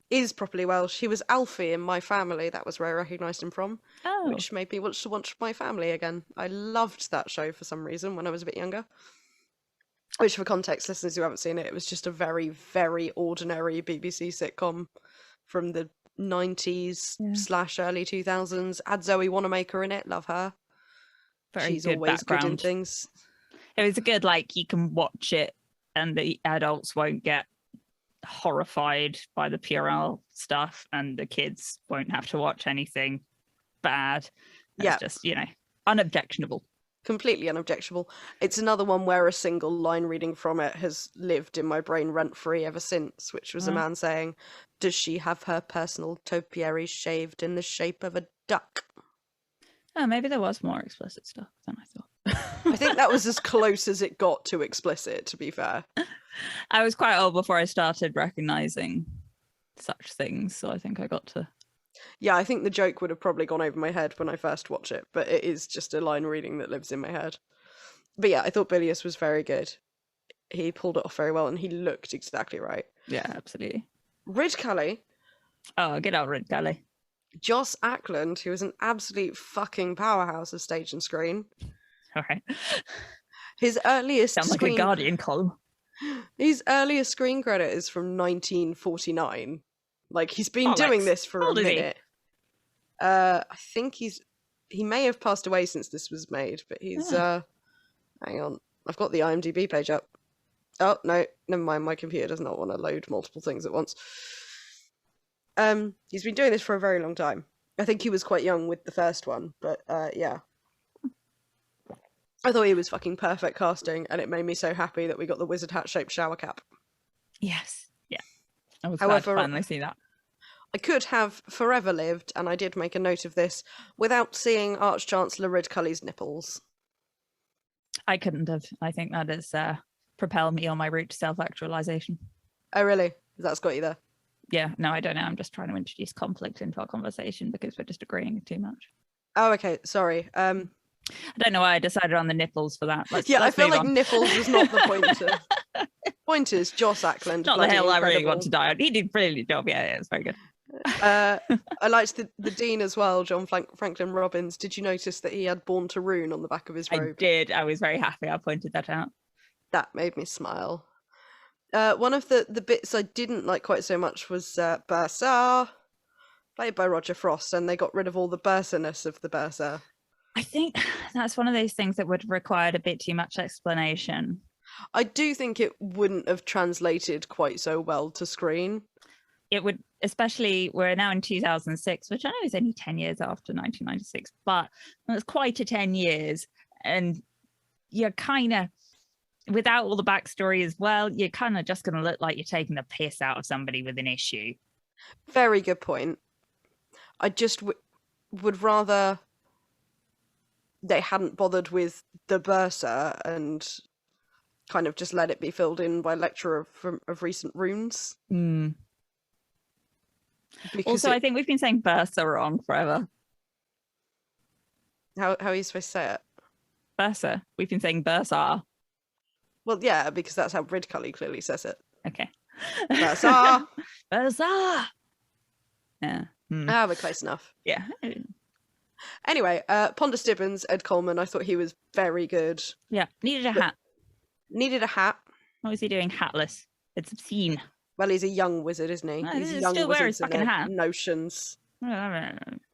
is properly Welsh. He was Alfie in My Family. That was where I recognised him from, which made me want to watch My Family again. I loved that show for some reason when I was a bit younger. Which, for context, listeners who haven't seen it, it was just a very, very ordinary BBC sitcom from the 90s / early 2000s. Had Zoe Wanamaker in it. Love her. She's always good in things. It was a good, like, you can watch it and the adults won't get horrified by the puerile stuff and the kids won't have to watch anything bad. It's just, unobjectionable. Completely unobjectionable. It's another one where a single line reading from it has lived in my brain rent-free ever since, which was a man saying, "Does she have her personal topiary shaved in the shape of a duck?" Oh, maybe there was more explicit stuff than I thought. I think that was as close as it got to explicit, to be fair. I was quite old before I started recognising such things, so I think I got to... Yeah, I think the joke would have probably gone over my head when I first watched it, but it is just a line reading that lives in my head. But yeah, I thought Bilious was very good. He pulled it off very well and he looked exactly right. Yeah, absolutely. Ridcully. Oh, get out, Ridcully. Joss Ackland, who is an absolute fucking powerhouse of stage and screen. All right. His earliest Sounds like a Guardian column. His earliest screen credit is from 1949. Like, he's been doing this for a minute. I think he may have passed away since this was made, but he's hang on. I've got the IMDb page up. Oh, no, never mind, my computer does not want to load multiple things at once. He's been doing this for a very long time. I think he was quite young with the first one, but yeah. I thought he was fucking perfect casting, and it made me so happy that we got the wizard hat-shaped shower cap. Yes, yeah. I was glad to finally see that. I could have forever lived, and I did make a note of this, without seeing Arch-Chancellor Ridcully's nipples. I couldn't have. I think that has propelled me on my route to self-actualization. Oh, really? That's got you there? Yeah, no, I don't know. I'm just trying to introduce conflict into our conversation because we're just agreeing too much. Oh, okay. Sorry. I don't know why I decided on the nipples for that. Let's I feel like on. nipples was not the pointer. Point is, Joss Ackland. Not the hell I really want to die on. He did a brilliant job. Yeah, it's very good. I liked the Dean as well, John Franklin Robbins. Did you notice that he had Born to Ruin on the back of his robe? I did. I was very happy I pointed that out. That made me smile. One of the bits I didn't like quite so much was Bursar, played by Roger Frost, and they got rid of all the Bursarness of the Bursar. I think that's one of those things that would have required a bit too much explanation. I do think it wouldn't have translated quite so well to screen. It would, especially, we're now in 2006, which I know is only 10 years after 1996, but it's quite a 10 years. And you're kind of, without all the backstory as well, you're kind of just going to look like you're taking the piss out of somebody with an issue. Very good point. I just would rather they hadn't bothered with the Bursar and kind of just let it be filled in by lecture of recent runes. Also, I think we've been saying Bursa wrong forever. How are you supposed to say it? Bursa. We've been saying Bursar. Well, yeah, because that's how Ridcully clearly says it. Okay. Bursar! Bursar! Yeah. Ah, we're close enough. Yeah. Anyway, Ponder Stibbons, Ed Coleman, I thought he was very good. Yeah. Needed a hat. Needed a hat. What was he doing hatless? It's obscene. Well, he's a young wizard, isn't he? No, He's he young still wear his wizards and fucking their hat. notions.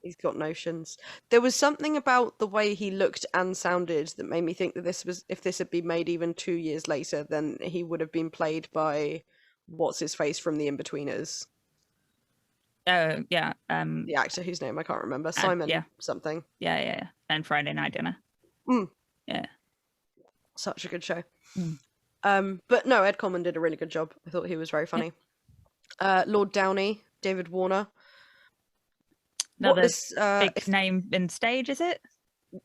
He's got notions. There was something about the way he looked and sounded that made me think that if this had been made even 2 years later, then he would have been played by what's his face from The Inbetweeners. Oh, yeah. The actor whose name I can't remember. Simon something. Yeah. And Friday Night Dinner. Yeah. Such a good show. But no, Ed Coleman did a really good job. I thought he was very funny. Lord Downey, David Warner. Another big name in stage, is it?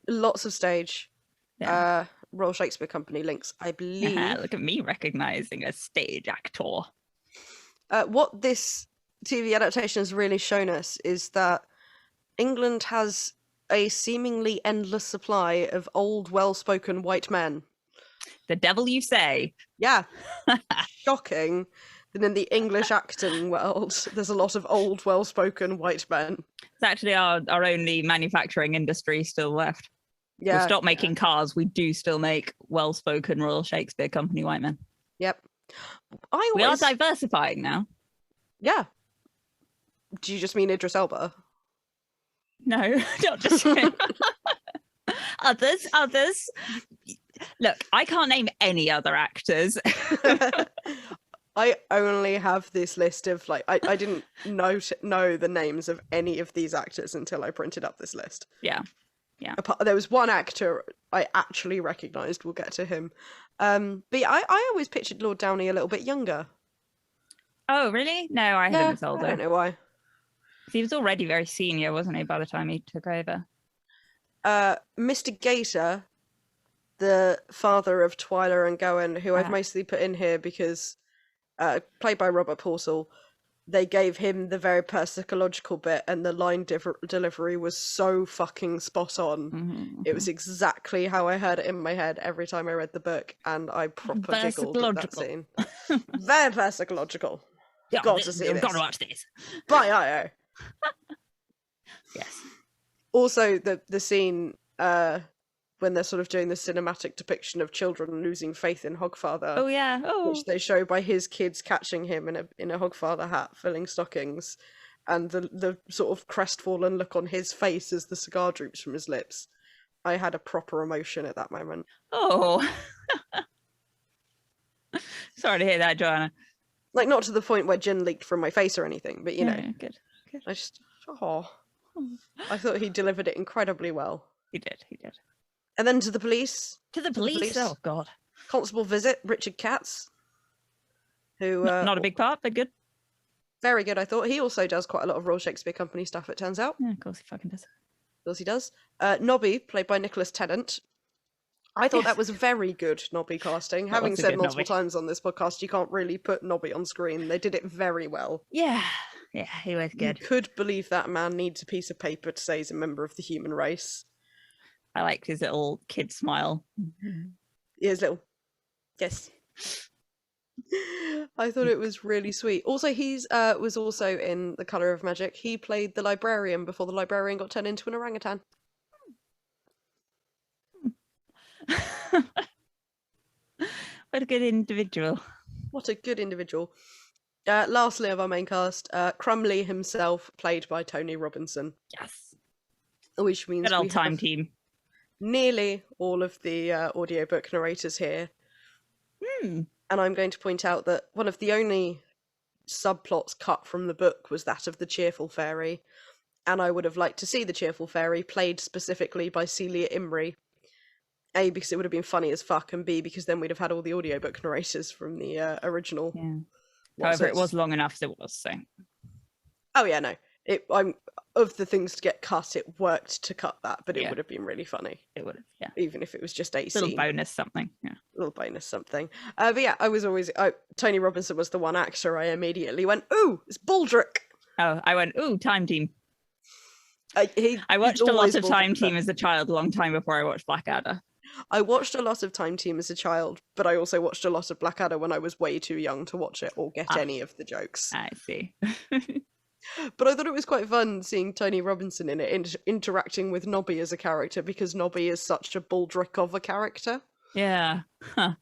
Lots of stage. Yeah. Royal Shakespeare Company links, I believe. Look at me recognizing a stage actor. What this TV adaptation has really shown us is that England has a seemingly endless supply of old, well-spoken white men. The devil you say. Yeah. Shocking that in the English acting world, there's a lot of old, well-spoken white men. It's actually our only manufacturing industry still left. Yeah. We've stopped making cars. We do still make well-spoken Royal Shakespeare Company white men. Yep. We are diversifying now. Yeah. Do you just mean Idris Elba? No, not just him. Others. Look, I can't name any other actors. I only have this list of I didn't know the names of any of these actors until I printed up this list. Yeah. There was one actor I actually recognised. We'll get to him. But yeah, I always pictured Lord Downey a little bit younger. Oh, really? No, I had him as older. I don't know why. He was already very senior, wasn't he, by the time he took over? Mr. Gator, the father of Twyla and Gowan, who I've mostly put in here because, played by Robert Portal, they gave him the very psychological bit, and the line delivery was so fucking spot on. It was exactly how I heard it in my head every time I read the book, and I proper giggled at that scene. Very psychological. Got to see this. Got to watch this. Bye, IO. Yes. Also, the scene when they're sort of doing the cinematic depiction of children losing faith in Hogfather. Oh yeah. Oh. Which they show by his kids catching him in a Hogfather hat, filling stockings, and the sort of crestfallen look on his face as the cigar droops from his lips. I had a proper emotion at that moment. Oh. Sorry to hear that, Joanna. Like, not to the point where gin leaked from my face or anything, but you know. Good. I just I thought he delivered it incredibly well. He did. And then to the police. To the police. Oh God. Constable Visit, Richard Katz, who not a big part, but good. Very good, I thought. He also does quite a lot of Royal Shakespeare Company stuff, it turns out. Yeah, of course he fucking does. Of course he does. Nobby, played by Nicholas Tennant. I thought that was very good Nobby casting. Having said multiple times on this podcast, you can't really put Nobby on screen. They did it very well. Yeah, he was good. You could believe that man needs a piece of paper to say he's a member of the human race. I liked his little kid smile. His little... Yes. I thought it was really sweet. Also, he's was also in The Colour of Magic. He played the librarian before the librarian got turned into an orangutan. What a good individual. What a good individual. Lastly of our main cast, Crumley himself, played by Tony Robinson. Yes. Which means good old time team. Nearly all of the audiobook narrators here. And I'm going to point out that one of the only subplots cut from the book was that of the Cheerful Fairy. And I would have liked to see the Cheerful Fairy played specifically by Celia Imrie. A, because it would have been funny as fuck, and B, because then we'd have had all the audiobook narrators from the original. Yeah. However, it was long enough as it was, so. Oh yeah, no. I'm of the things to get cut, it worked to cut that, but it Yeah. would have been really funny. It would have, yeah. Even if it was just a Little scene. bonus something. Yeah. Little bonus something. But yeah, I was always Tony Robinson was the one actor I immediately went, ooh, it's Baldric. Oh, I went, ooh, Time Team. I watched a lot of Time Baldric, Team as a child a long time before I watched Blackadder. I watched a lot of Time Team as a child, but I also watched a lot of Blackadder when I was way too young to watch it or get any of the jokes. I see. But I thought it was quite fun seeing Tony Robinson in it, interacting with Nobby as a character, because Nobby is such a Baldric of a character. Yeah. Huh.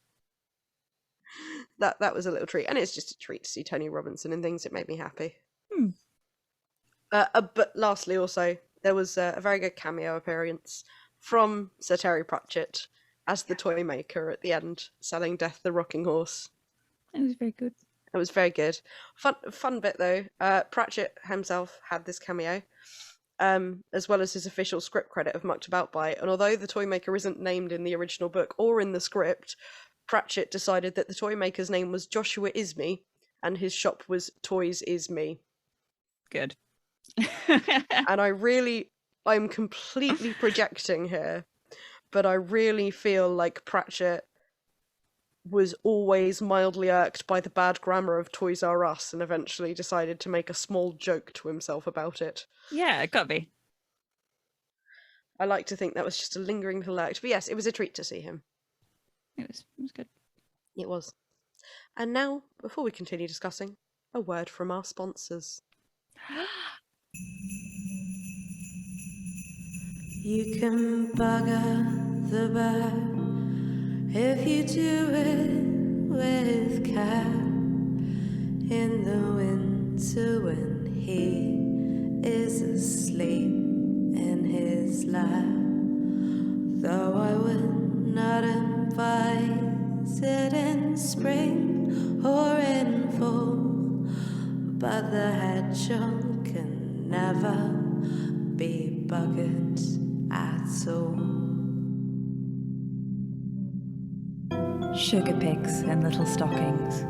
That was a little treat, and it's just a treat to see Tony Robinson in things. It made me happy. But lastly, also, there was a very good cameo appearance from Sir Terry Pratchett as the toy maker at the end, selling Death the Rocking Horse. It was very good. It was very good. Fun bit though. Pratchett himself had this cameo, as well as his official script credit of Mucked About By. And although the toy maker isn't named in the original book or in the script, Pratchett decided that the toy maker's name was Joshua Ismay, and his shop was Toys Is Me. Good. And I'm completely projecting here, but I really feel like Pratchett was always mildly irked by the bad grammar of Toys R Us and eventually decided to make a small joke to himself about it. Yeah, it could be. I like to think that was just a lingering little act. But yes, it was a treat to see him. It was good. It was. And now, before we continue discussing, a word from our sponsors. You can bugger the bird if you do it with care. In the winter when he is asleep in his lair. Though I would not advise it in spring or in fall, but the hedgehog can never be buggered at all. Sugar pigs in little stockings,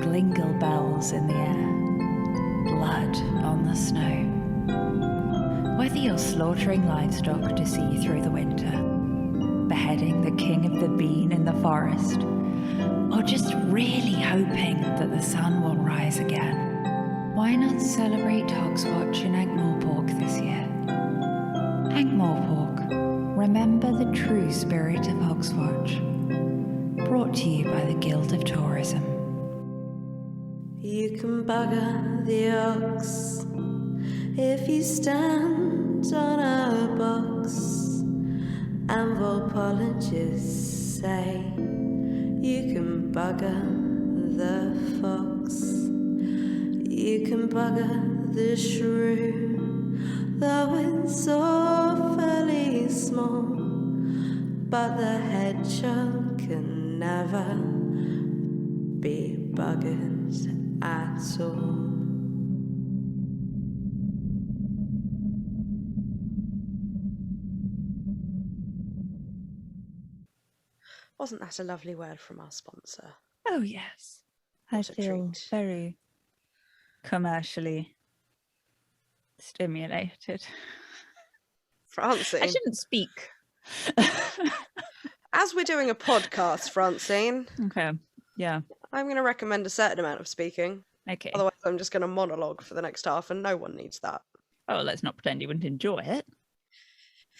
glingle bells in the air, blood on the snow. Whether you're slaughtering livestock to see through the winter, beheading the king of the bean in the forest, or just really hoping that the sun will rise again, why not celebrate Hogswatch in Ankh-Morpork this year? Ankh-Morpork, remember the true spirit of Hogswatch. Brought to you by the Guild of Tourism. You can bugger the ox if you stand on a box, and volpologists say you can bugger the fox. You can bugger the shrew, though it's awfully small, but the hedgehog can never be buggered at all. Wasn't that a lovely word from our sponsor? Oh, yes. I What a feel treat. very commercially stimulated. Francine. I shouldn't speak. As we're doing a podcast, Francine, Okay. Yeah. I'm going to recommend a certain amount of speaking. Okay. Otherwise, I'm just going to monologue for the next half, and no one needs that. Oh, let's not pretend you wouldn't enjoy it.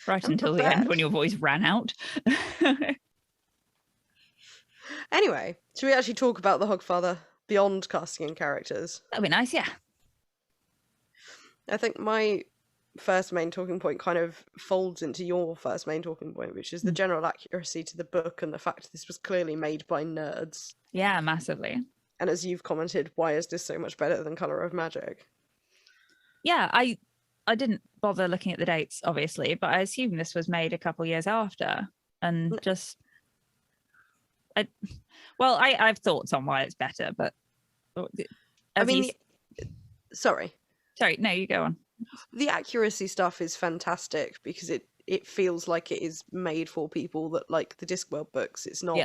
Right I'm until the prepared. end when your voice ran out. Anyway, should we actually talk about the Hogfather beyond casting and characters? That'd be nice, yeah. I think my first main talking point kind of folds into your first main talking point, which is the general accuracy to the book and the fact this was clearly made by nerds. Yeah, massively. And as you've commented, why is this so much better than Colour of Magic? Yeah, I didn't bother looking at the dates, obviously, but I assume this was made a couple years after. And just... I've thoughts on why it's better, but... Sorry. Sorry, no, you go on. The accuracy stuff is fantastic because it feels like it is made for people that like the Discworld books. It's not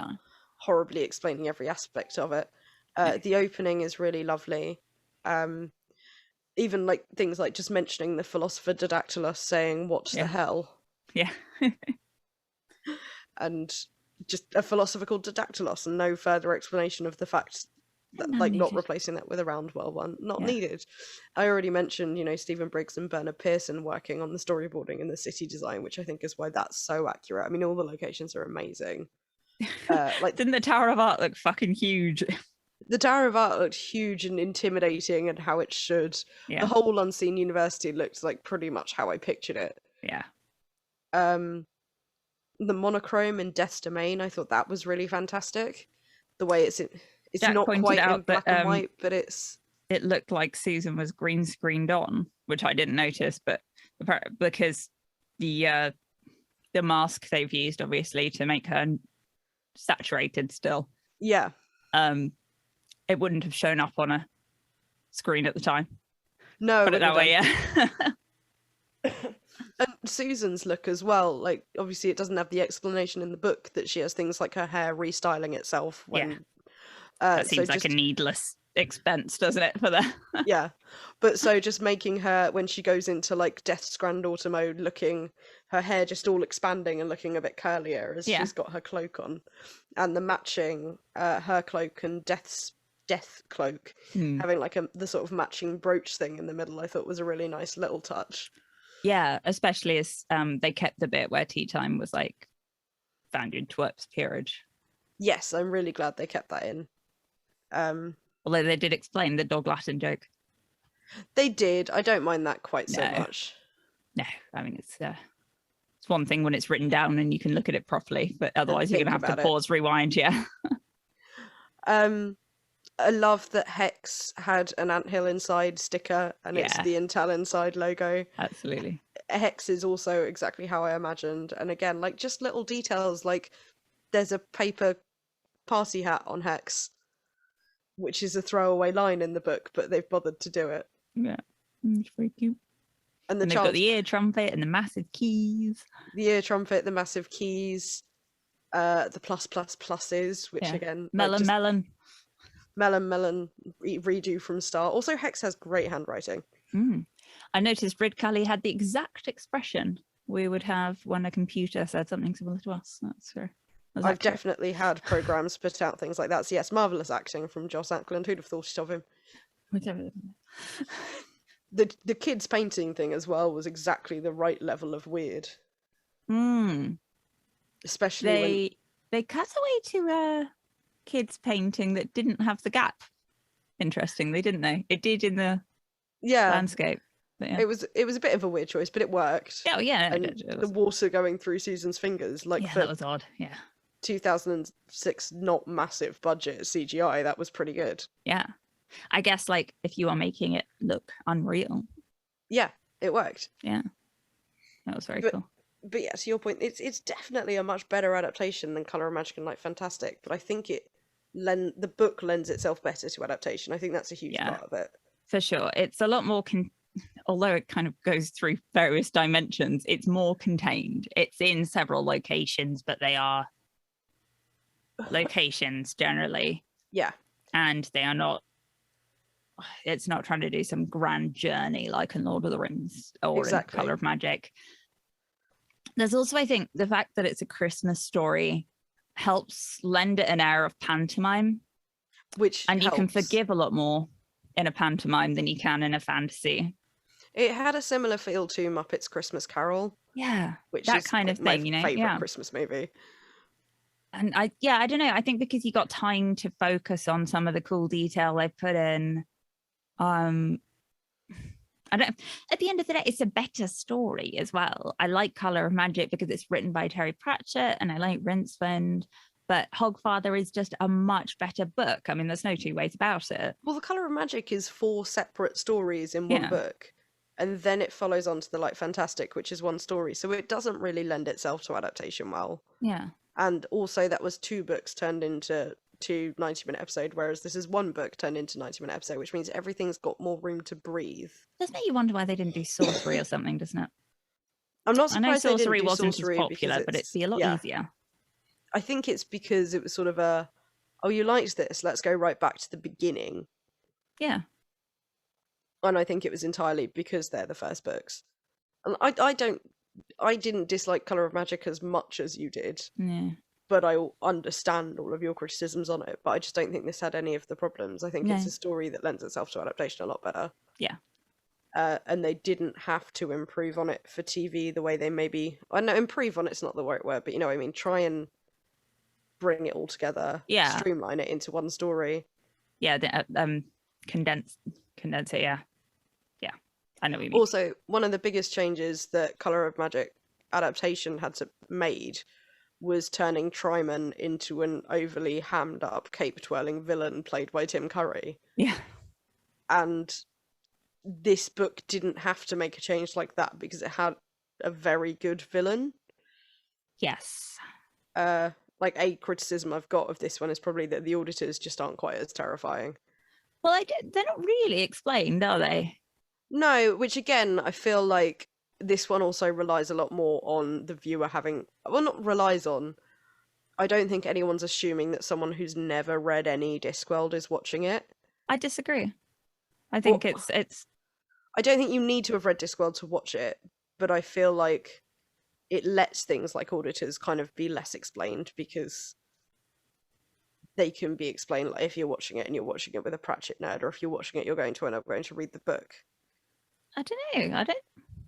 horribly explaining every aspect of it. The opening is really lovely. even like things like just mentioning the philosopher Didactylus saying what the hell, Yeah. and just a philosopher called Didactylus, and no further explanation of the fact that, like, not replacing that with a round-well one, not needed. I already mentioned, you know, Stephen Briggs and Bernard Pearson working on the storyboarding and the city design, which I think is why that's so accurate. I mean, all the locations are amazing. Like, didn't the Tower of Art look fucking huge? The Tower of Art looked huge and intimidating, and how it should. Yeah. The whole Unseen University looked like pretty much how I pictured it. Yeah. The monochrome in Death's Domain, I thought that was really fantastic. The way it's Jack not pointed quite out in black that, and white, but it looked like Susan was green screened on, which I didn't notice, but because the mask they've used, obviously, to make her saturated still. Yeah. It wouldn't have shown up on a screen at the time. No. Put it that way, yeah. And Susan's look as well, like, obviously it doesn't have the explanation in the book that she has things like her hair restyling itself when that seems like a needless expense, doesn't it, for that? Yeah, but so just making her, when she goes into like Death's granddaughter mode, looking, her hair just all expanding and looking a bit curlier as she's got her cloak on, and the matching her cloak and Death's death cloak having like the sort of matching brooch thing in the middle, I thought was a really nice little touch. Yeah, especially as they kept the bit where tea time was like found in twerp's peerage. Yes, I'm really glad they kept that in. Although they did explain the dog Latin joke. They did. I don't mind that quite so much. No, I mean it's one thing when it's written down and you can look at it properly, but otherwise you're gonna have to pause, rewind. Yeah. I love that Hex had an anthill inside sticker, and it's the Intel inside logo. Absolutely. Hex is also exactly how I imagined, and again, like, just little details, like there's a paper party hat on Hex, which is a throwaway line in the book, but they've bothered to do it. Yeah, it's very cute. And they've got the ear trumpet and the massive keys. The ear trumpet, the massive keys, the pluses, which again, melon redo from start. Also, Hex has great handwriting. I noticed Ridcully had the exact expression we would have when a computer said something similar to us. That's fair. I've definitely had programs put out things like that. So yes, marvellous acting from Joss Ackland. Who'd have thought it of him? The kids painting thing as well was exactly the right level of weird. Especially they cut away to a kids painting that didn't have the gap. Interestingly, didn't they? It did in the landscape. It was a bit of a weird choice, but it worked. Oh yeah, and the water going through Susan's fingers, like, that was odd. Yeah, 2006, not massive budget CGI. That was pretty good. Yeah, I guess like if you are making it look unreal. Yeah, it worked. Yeah, that was very cool. But yeah, to your point, it's definitely a much better adaptation than Colour of Magic and Light Fantastic. But I think the book lends itself better to adaptation. I think that's a huge part of it. For sure, it's a lot more. Although it kind of goes through various dimensions, it's more contained. It's in several locations, but they are locations generally. Yeah. And they are not, it's not trying to do some grand journey like in Lord of the Rings or in Colour of Magic. There's also, I think, the fact that it's a Christmas story helps lend it an air of pantomime. And you can forgive a lot more in a pantomime than you can in a fantasy. It had a similar feel to Muppets Christmas Carol. Yeah, which that is kind of thing, you know. Favorite Christmas movie. And I don't know. I think because you got time to focus on some of the cool detail they put in. I don't. At the end of the day, it's a better story as well. I like Colour of Magic because it's written by Terry Pratchett, and I like Rincewind. But Hogfather is just a much better book. I mean, there's no two ways about it. Well, the Colour of Magic is 4 separate stories in one book. And then it follows on to the Light Fantastic, which is one story. So it doesn't really lend itself to adaptation well. Yeah. And also that was 2 books turned into 2 90-minute episodes, whereas this is 1 book turned into 90-minute episode, which means everything's got more room to breathe. Does make you wonder why they didn't do sorcery or something, doesn't it? I'm not surprised I know sorcery they didn't do wasn't sorcery as popular, but it'd be a lot easier. I think it's because it was sort of you liked this, let's go right back to the beginning. Yeah. And I think it was entirely because they're the first books. And I didn't dislike Colour of Magic as much as you did, Yeah. but I understand all of your criticisms on it. But I just don't think this had any of the problems. I think it's No. a story that lends itself to adaptation a lot better. Yeah. And they didn't have to improve on it for TV the way they maybe... I know improve on it's not the right word, but you know what I mean? Try and bring it all together. Yeah. Streamline it into one story. Yeah, condense it, yeah. Yeah, I know what you mean. Also, one of the biggest changes that Colour of Magic adaptation made was turning Tryman into an overly hammed up cape-twirling villain played by Tim Curry. Yeah. And this book didn't have to make a change like that because it had a very good villain. Yes. Like, a criticism I've got of this one is probably that the auditors just aren't quite as terrifying. Well, they're not really explained, are they? No, which again, I feel like this one also relies a lot more on the viewer having... Well, not relies on. I don't think anyone's assuming that someone who's never read any Discworld is watching it. I disagree. I think Well, it's... I don't think you need to have read Discworld to watch it, but I feel like it lets things like auditors kind of be less explained because they can be explained, like if you're watching it and you're watching it with a Pratchett nerd, or if you're watching it, you're going to read the book. I don't know.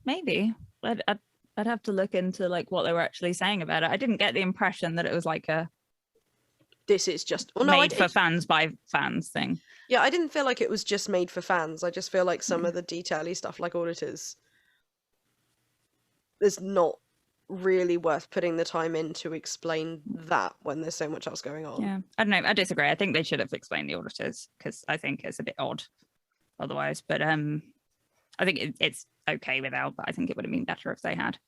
Maybe. I'd have to look into like what they were actually saying about it. I didn't get the impression that it was like a This is just made for fans by fans thing. Yeah, I didn't feel like it was just made for fans. I just feel like some of the detail-y stuff, like auditors, is not really worth putting the time in to explain that when there's so much else going on. Yeah, I don't know. I disagree. I think they should have explained the auditors because I think it's a bit odd otherwise. But I think it's okay without, but I think it would have been better if they had.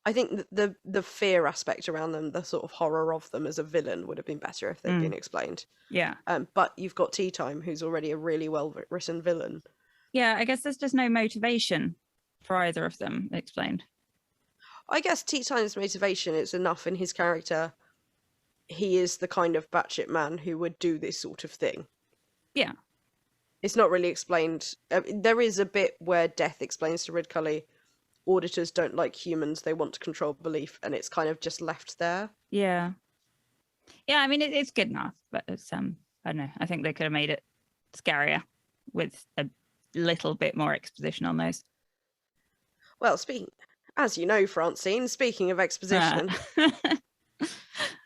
I think the fear aspect around them, the sort of horror of them as a villain, would have been better if they'd been explained. Yeah. But you've got Tea Time, who's already a really well-written villain. Yeah, I guess there's just no motivation for either of them explained. I guess Tea Time's motivation is enough in his character. He is the kind of batshit man who would do this sort of thing. Yeah. It's not really explained. There is a bit where Death explains to Ridcully, auditors don't like humans, they want to control belief, and it's kind of just left there. Yeah. Yeah, I mean, it's good enough, but it's, I don't know, I think they could have made it scarier with a little bit more exposition on those. Well, as you know, Francine, speaking of exposition...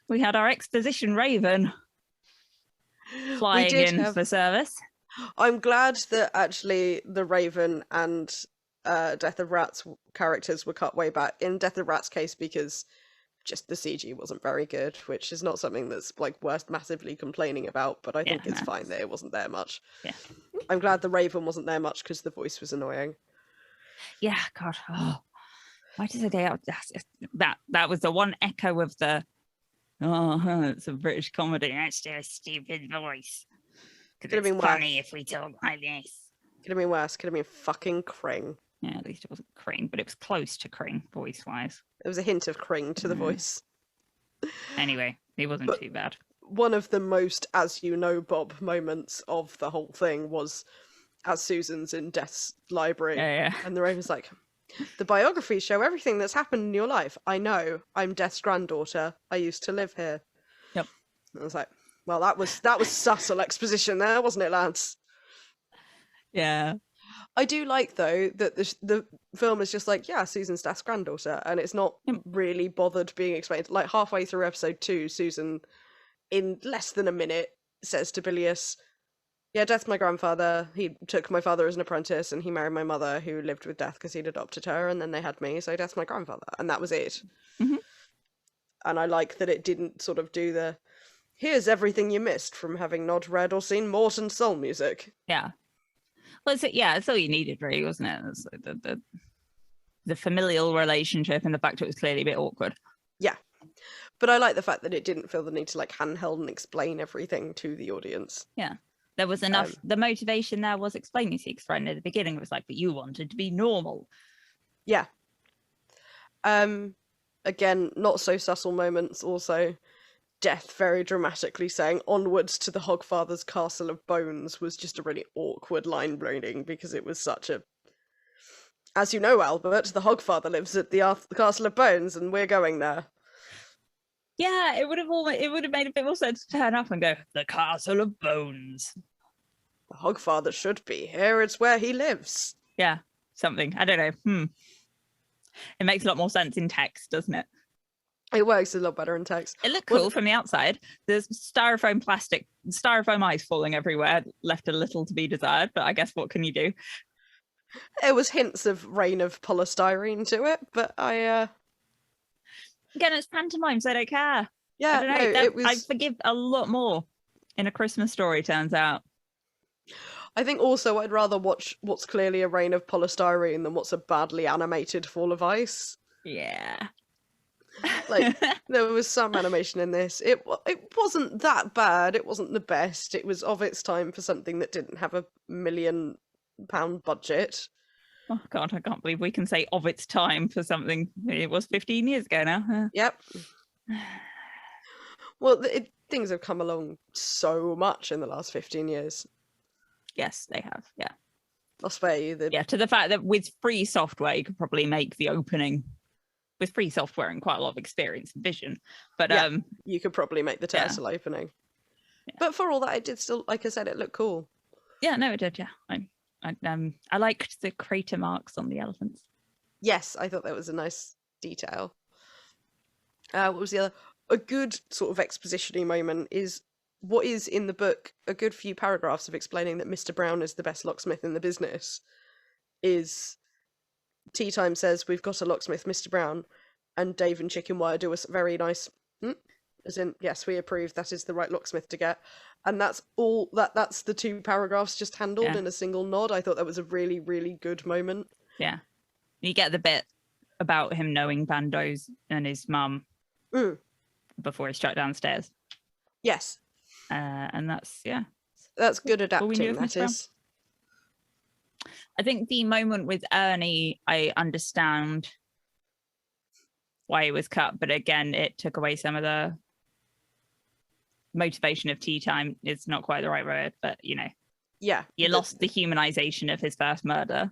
We had our exposition raven flying in for service. I'm glad that actually the Raven and Death of Rats characters were cut way back. In Death of Rats' case, because just the CG wasn't very good, which is not something that's like worth massively complaining about, but I think it's fine that it wasn't there much. Yeah. I'm glad the Raven wasn't there much because the voice was annoying. Yeah, God. Oh, why did they out that was the one echo of the it's a British comedy. That's their stupid voice. Could have been funny if we talk like this. Could have been worse. Could have been fucking Kring. Yeah, at least it wasn't Kring, but it was close to Kring voice-wise. There was a hint of Kring to the voice. Anyway, it wasn't too bad. One of the most, as you know, Bob, moments of the whole thing was as Susan's in Death's library. Yeah. And the Raven's like, the biographies show everything that's happened in your life. I know. I'm Death's granddaughter. I used to live here. Yep. And I was like, well, that was subtle exposition there, wasn't it, lads? Yeah. I do like, though, that the film is just like, yeah, Susan's Death's granddaughter, and it's not really bothered being explained. Like, halfway through episode 2, Susan, in less than a minute, says to Bilius, yeah, Death's my grandfather. He took my father as an apprentice, and he married my mother, who lived with Death because he'd adopted her, and then they had me, so Death's my grandfather. And that was it. Mm-hmm. And I like that it didn't sort of do the, here's everything you missed from having not read or seen Morton soul music. Yeah. Well, it's all you needed, really, wasn't it? It's like the familial relationship and the fact it was clearly a bit awkward. Yeah. But I like the fact that it didn't feel the need to like handheld and explain everything to the audience. Yeah. There was enough. The motivation there was explaining to friend at the beginning. It was like, but you wanted to be normal. Yeah. Again, not so subtle moments also. death very dramatically saying onwards to the Hogfather's castle of bones was just a really awkward line reading, because it was such a... As you know, Albert, the Hogfather lives at the castle of bones, and we're going there. Yeah, it would have made a bit more sense to turn up and go, the castle of bones. The Hogfather should be here, it's where he lives. Yeah, something. I don't know. It makes a lot more sense in text, doesn't it? It works a lot better in text. It looked cool from the outside. There's styrofoam ice falling everywhere, left a little to be desired, but I guess what can you do? There was hints of rain of polystyrene to it, but Again, it's pantomime, so I don't care. Yeah, I don't know. I forgive a lot more in A Christmas Story, turns out. I think also I'd rather watch what's clearly a rain of polystyrene than what's a badly animated fall of ice. Yeah. Like, there was some animation in this. It wasn't that bad. It wasn't the best. It was of its time for something that didn't have £1 million budget. Oh God, I can't believe we can say of its time for something. It was 15 years ago now. Yep. Well, things have come along so much in the last 15 years. Yes, they have. Yeah. I'll spare you the... Yeah, to the fact that with free software, you could probably make the opening with free software and quite a lot of experience and vision. But yeah, you could probably make the turtle opening. Yeah. But for all that, it did still, like I said, it looked cool. Yeah, no, it did. Yeah, I liked the crater marks on the elephants. Yes, I thought that was a nice detail. What was the other? A good sort of exposition-y moment is what is in the book a good few paragraphs of explaining that Mr. Brown is the best locksmith in the business. Is Tea Time says, we've got a locksmith, Mr. Brown, and Dave and Chickenwire do a very nice, as in, yes, we approve, that is the right locksmith to get. And that's all, that's the 2 paragraphs just handled in a single nod. I thought that was a really, really good moment. Yeah. You get the bit about him knowing Bandos and his mum before he's shut downstairs. Yes. And that's, that's good adapting, that is. I think the moment with Ernie, I understand why it was cut, but again, it took away some of the motivation of Tea Time. It's not quite the right word, but you lost the humanization of his first murder.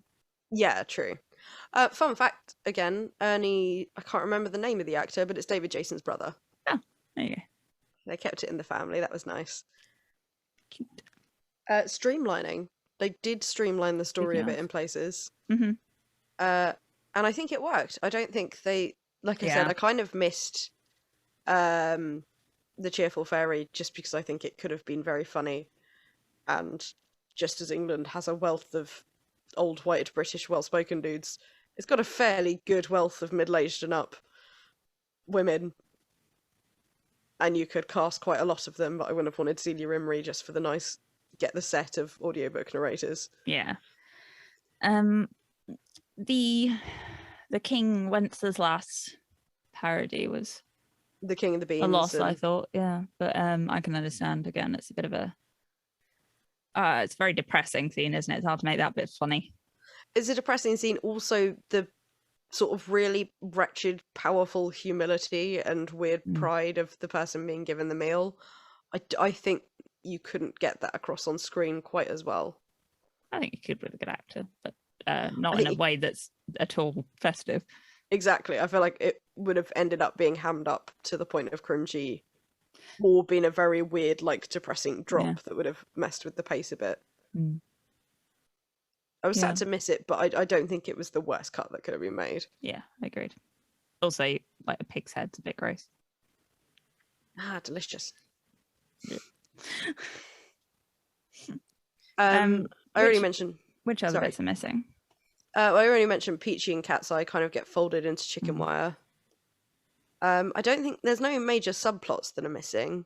Yeah, true. Fun fact, again, Ernie, I can't remember the name of the actor, but it's David Jason's brother. Oh, there you go. They kept it in the family. That was nice. Cute. Streamlining. They did streamline the story a bit in places. Mm-hmm. And I think it worked. I don't think they... Like I said, I kind of missed The Cheerful Fairy just because I think it could have been very funny. And just as England has a wealth of old white British well-spoken dudes, it's got a fairly good wealth of middle-aged and up women. And you could cast quite a lot of them, but I wouldn't have wanted Celia Imrie just for the nice... get the set of audiobook narrators. Yeah. The King Wenceslas parody was The King of the Beans. A loss, I thought, yeah. But I can understand, again, it's a bit of a... it's a very depressing scene, isn't it? It's hard to make that bit funny. It's a depressing scene. Also, the sort of really wretched, powerful humility and weird pride of the person being given the meal. I think you couldn't get that across on screen quite as well. I think you could with a good actor, but not in a way that's at all festive. Exactly. I feel like it would have ended up being hammed up to the point of cringy, or been a very weird, like, depressing drop that would have messed with the pace a bit. I was sad to miss it, but I don't think it was the worst cut that could have been made. Yeah, agreed. Also, like, a pig's head's a bit gross. Ah, delicious. Yeah. I already mentioned... Which other bits are missing? I already mentioned Peachy and Cat's Eye kind of get folded into Chicken Wire. I don't think... There's no major subplots that are missing.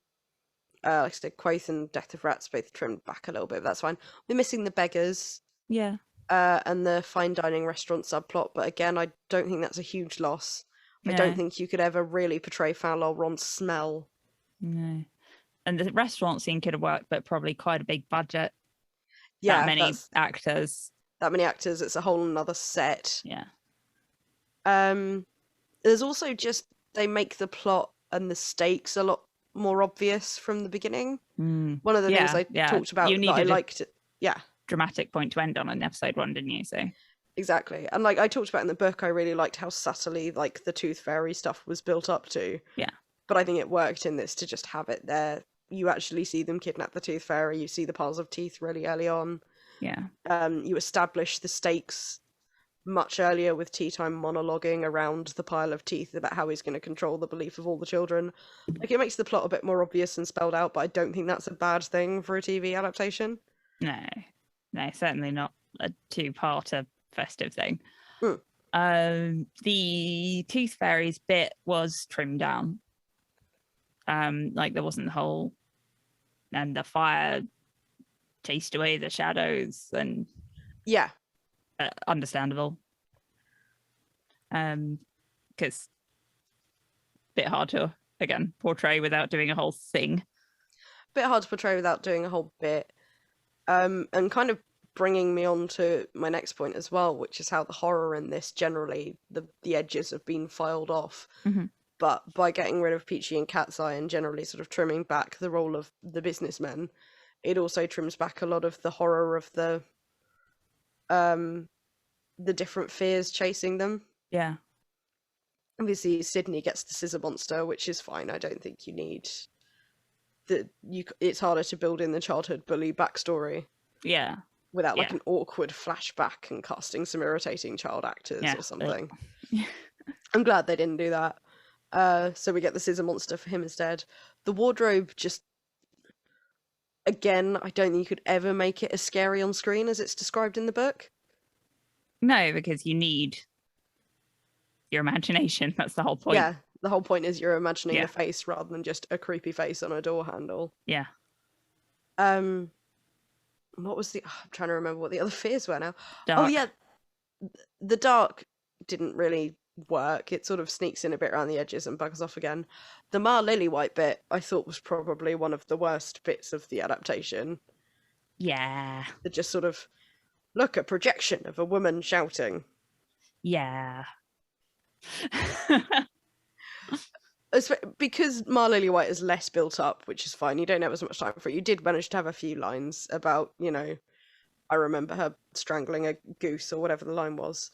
Like I said, Quoth and Death of Rats both trimmed back a little bit, but that's fine. We're missing the beggars. Yeah. And the fine dining restaurant subplot, but again, I don't think that's a huge loss. I don't think you could ever really portray Fowler Ron's smell. No. And the restaurant scene could have worked, but probably quite a big budget. Yeah, that many actors. That many actors, it's a whole another set. Yeah. There's also just, they make the plot and the stakes a lot more obvious from the beginning. Mm. One of the things I talked about that I liked. Dramatic point to end on in episode 1, didn't you? So exactly, and like I talked about in the book, I really liked how subtly like the Tooth Fairy stuff was built up to. Yeah. But I think it worked in this to just have it there. You actually see them kidnap the Tooth Fairy. You see the piles of teeth really early on. Yeah. You establish the stakes much earlier with Tea Time monologuing around the pile of teeth about how he's going to control the belief of all the children. Like, it makes the plot a bit more obvious and spelled out, but I don't think that's a bad thing for a TV adaptation. No, certainly not a two-parter festive thing. The Tooth Fairy's bit was trimmed down. Like, there wasn't the whole, and the fire chased away the shadows, and yeah, understandable. Because bit hard to again portray without doing a whole thing. Bit hard to portray without doing a whole bit. And kind of bringing me on to my next point as well, which is how the horror in this generally the edges have been filed off. Mm-hmm. But by getting rid of Peachy and Cat's Eye and generally sort of trimming back the role of the businessmen, it also trims back a lot of the horror of the different fears chasing them. Yeah. Obviously, Sydney gets the scissor monster, which is fine. I don't think you need it's harder to build in the childhood bully backstory. Yeah. Without like an awkward flashback and casting some irritating child actors or something. I'm glad they didn't do that. So we get the scissor monster for him instead. The wardrobe just, again, I don't think you could ever make it as scary on screen as it's described in the book. No, because you need your imagination. That's the whole point. Yeah, the whole point is you're imagining the face rather than just a creepy face on a door handle. Yeah. What was I'm trying to remember what the other fears were now. Dark. Oh yeah, the dark didn't really work. It sort of sneaks in a bit around the edges and buggers off again. The Ma Lillywhite bit I thought was probably one of the worst bits of the adaptation. Yeah. It just sort of, look, a projection of a woman shouting. Yeah. Because Ma Lillywhite is less built up, which is fine. You don't have as much time for it. You did manage to have a few lines about, I remember her strangling a goose or whatever the line was.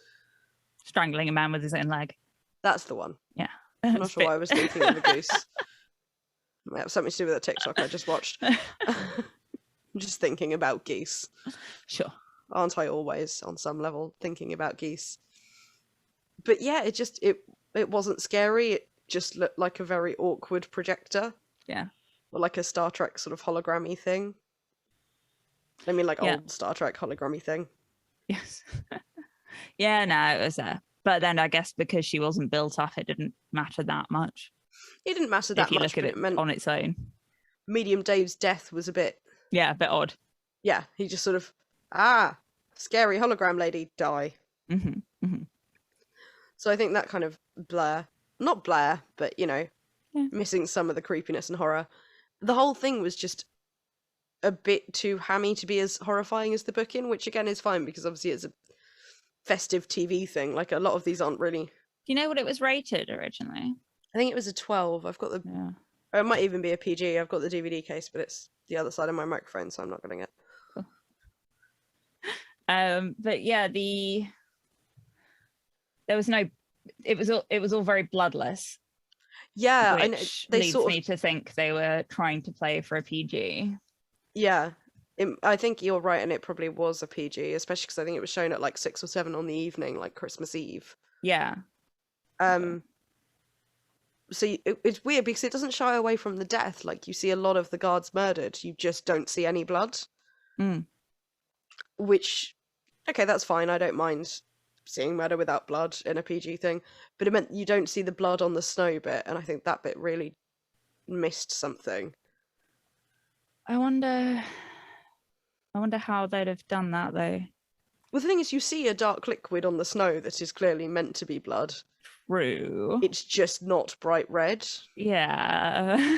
Strangling a man with his own leg. That's the one. Yeah. I'm not sure why I was thinking of a goose. It might have something to do with a TikTok I just watched. I'm just thinking about geese. Sure. Aren't I always, on some level, thinking about geese? But yeah, it wasn't scary. It just looked like a very awkward projector. Yeah. Or like a Star Trek sort of hologrammy thing. I mean, like old Star Trek hologrammy thing. Yes. Yeah, no, it was there. But then I guess because she wasn't built up, it didn't matter that much. It didn't matter that much. If you look at it on its own. Medium Dave's death was a bit... Yeah, a bit odd. Yeah, he just sort of, scary hologram lady, die. Mm-hmm. Mm-hmm. So I think that kind of not blur, but, missing some of the creepiness and horror. The whole thing was just a bit too hammy to be as horrifying as the book in, which again is fine because obviously it's a festive TV thing. Like, a lot of these aren't really... Do you know what it was rated originally? I think it was a 12. I've got the... Yeah. Or it might even be a PG. I've got the DVD case, but it's the other side of my microphone, so I'm not getting it. Cool. But yeah, there was no... It was all very bloodless. Yeah, which leads me to think they were trying to play for a PG. Yeah, I think you're right, and it probably was a PG, especially because I think it was shown at like 6 or 7 on the evening, like Christmas Eve. Yeah. So it's weird because it doesn't shy away from the death. Like, you see a lot of the guards murdered, you just don't see any blood. Which, okay, that's fine. I don't mind seeing murder without blood in a PG thing, but it meant you don't see the blood on the snow bit, and I think that bit really missed something. I wonder how they'd have done that though. Well, the thing is, you see a dark liquid on the snow that is clearly meant to be blood. True. It's just not bright red. Yeah.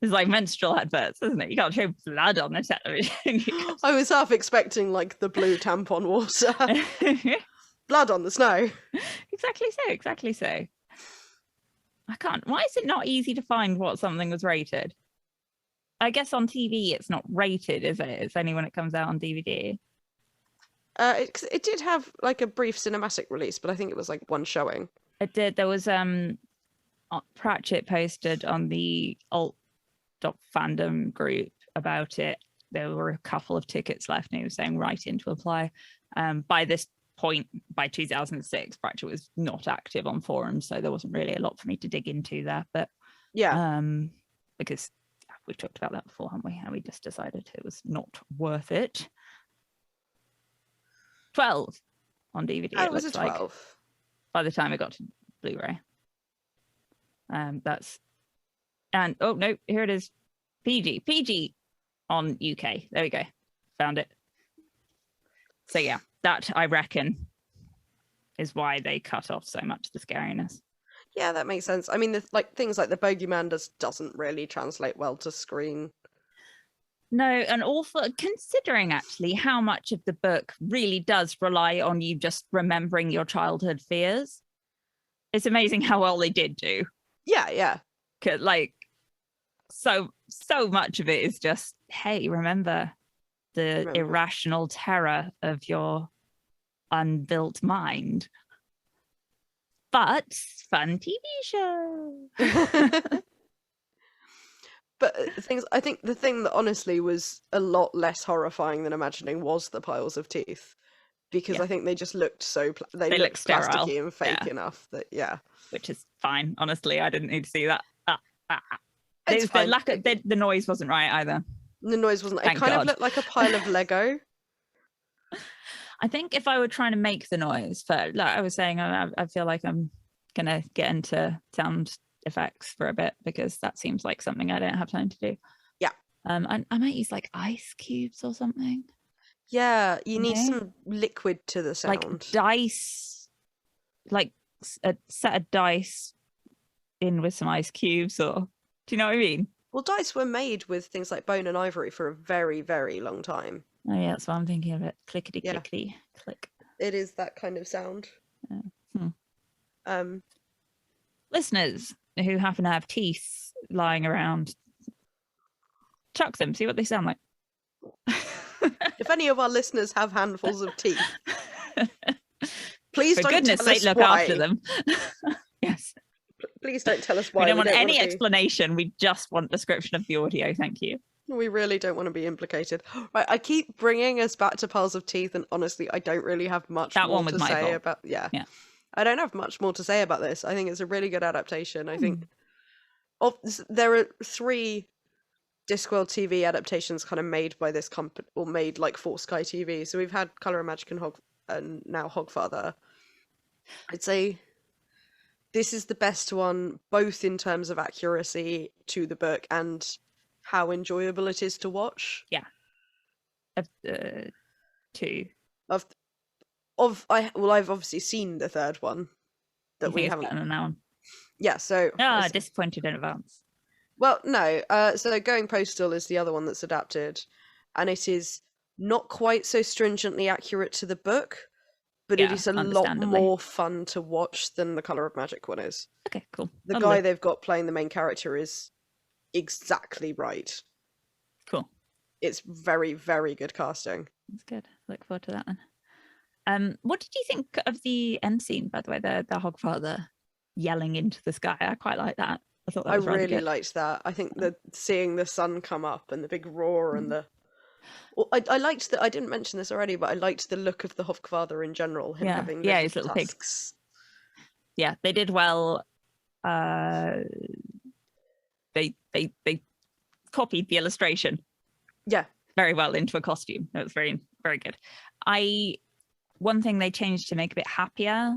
It's like menstrual adverts, isn't it? You can't show blood on the television. I was half expecting like the blue tampon water. Blood on the snow. Exactly so. I can't. Why is it not easy to find what something was rated? I guess on TV it's not rated, is it? It's only when it comes out on DVD. It did have like a brief cinematic release, but I think it was like one showing. It did. There was Pratchett posted on the alt.fandom group about it. There were a couple of tickets left, and he was saying write in to apply. By this point, by 2006, Pratchett was not active on forums, so there wasn't really a lot for me to dig into there. But yeah, because we've talked about that before, haven't we? And we just decided it was not worth it. 12 on DVD. Oh, it was looks it like 12? by the time it got to Blu-ray. Oh no, here it is. PG on UK. There we go. Found it. So yeah, that I reckon is why they cut off so much the scariness. Yeah, that makes sense. I mean, things like the bogeyman doesn't really translate well to screen. No, and also considering actually how much of the book really does rely on you just remembering your childhood fears, it's amazing how well they did do. Yeah. Like, so much of it is just, hey, remember the irrational terror of your unbuilt mind. But fun TV show. But I think the thing that honestly was a lot less horrifying than imagining was the piles of teeth, because I think they just looked they looked sterile. plasticky and fake enough that which is fine. Honestly, I didn't need to see that. It's fine. The noise wasn't right either. The noise wasn't. Thank it kind God. of looked like a pile of Lego. I think if I were trying to make the noise, like I was saying, I feel like I'm gonna get into sound effects for a bit, because that seems like something I don't have time to do. Yeah. I might use like ice cubes or something. Yeah, you need some liquid to the sound. Like dice, like a set of dice in with some ice cubes, or do you know what I mean? Well, dice were made with things like bone and ivory for a very, very long time. Oh yeah, that's what I'm thinking of it. Clickety clickety click. It is that kind of sound. Listeners who happen to have teeth lying around, chuck them, see what they sound like. If any of our listeners have handfuls of teeth, please for don't goodness tell us sake, look why. after them. Yes. Please don't tell us why. We don't want any explanation. We just want description of the audio. Thank you. We really don't want to be implicated. Right, I keep bringing us back to piles of teeth, and honestly, I don't really have much more to say about. Yeah. I don't have much more to say about this. I think it's a really good adaptation. I think there are 3 Discworld TV adaptations kind of made by this company, or made like for Sky TV. So we've had Colour of Magic and now Hogfather. I'd say this is the best one, both in terms of accuracy to the book and how enjoyable it is to watch. Yeah. Of the 2. I've obviously seen the 3rd one that we haven't. On that one. Yeah, so disappointed in advance. Well, no. So Going Postal is the other one that's adapted, and it is not quite so stringently accurate to the book, but it is a lot more fun to watch than the Colour of Magic one is. Okay, cool. The guy they've got playing the main character is exactly right. Cool. It's very, very good casting. That's good. Look forward to that one. What did you think of the end scene, by the way, the Hogfather yelling into the sky? I quite like that. I thought that was really good. Liked that. I think that seeing the sun come up and the big roar and the... Well, I liked that. I didn't mention this already, but I liked the look of the Hogfather in general. Him having his little tusks. Yeah, they did well. They copied the illustration. Yeah, very well into a costume. It was very, very good. One thing they changed to make a bit happier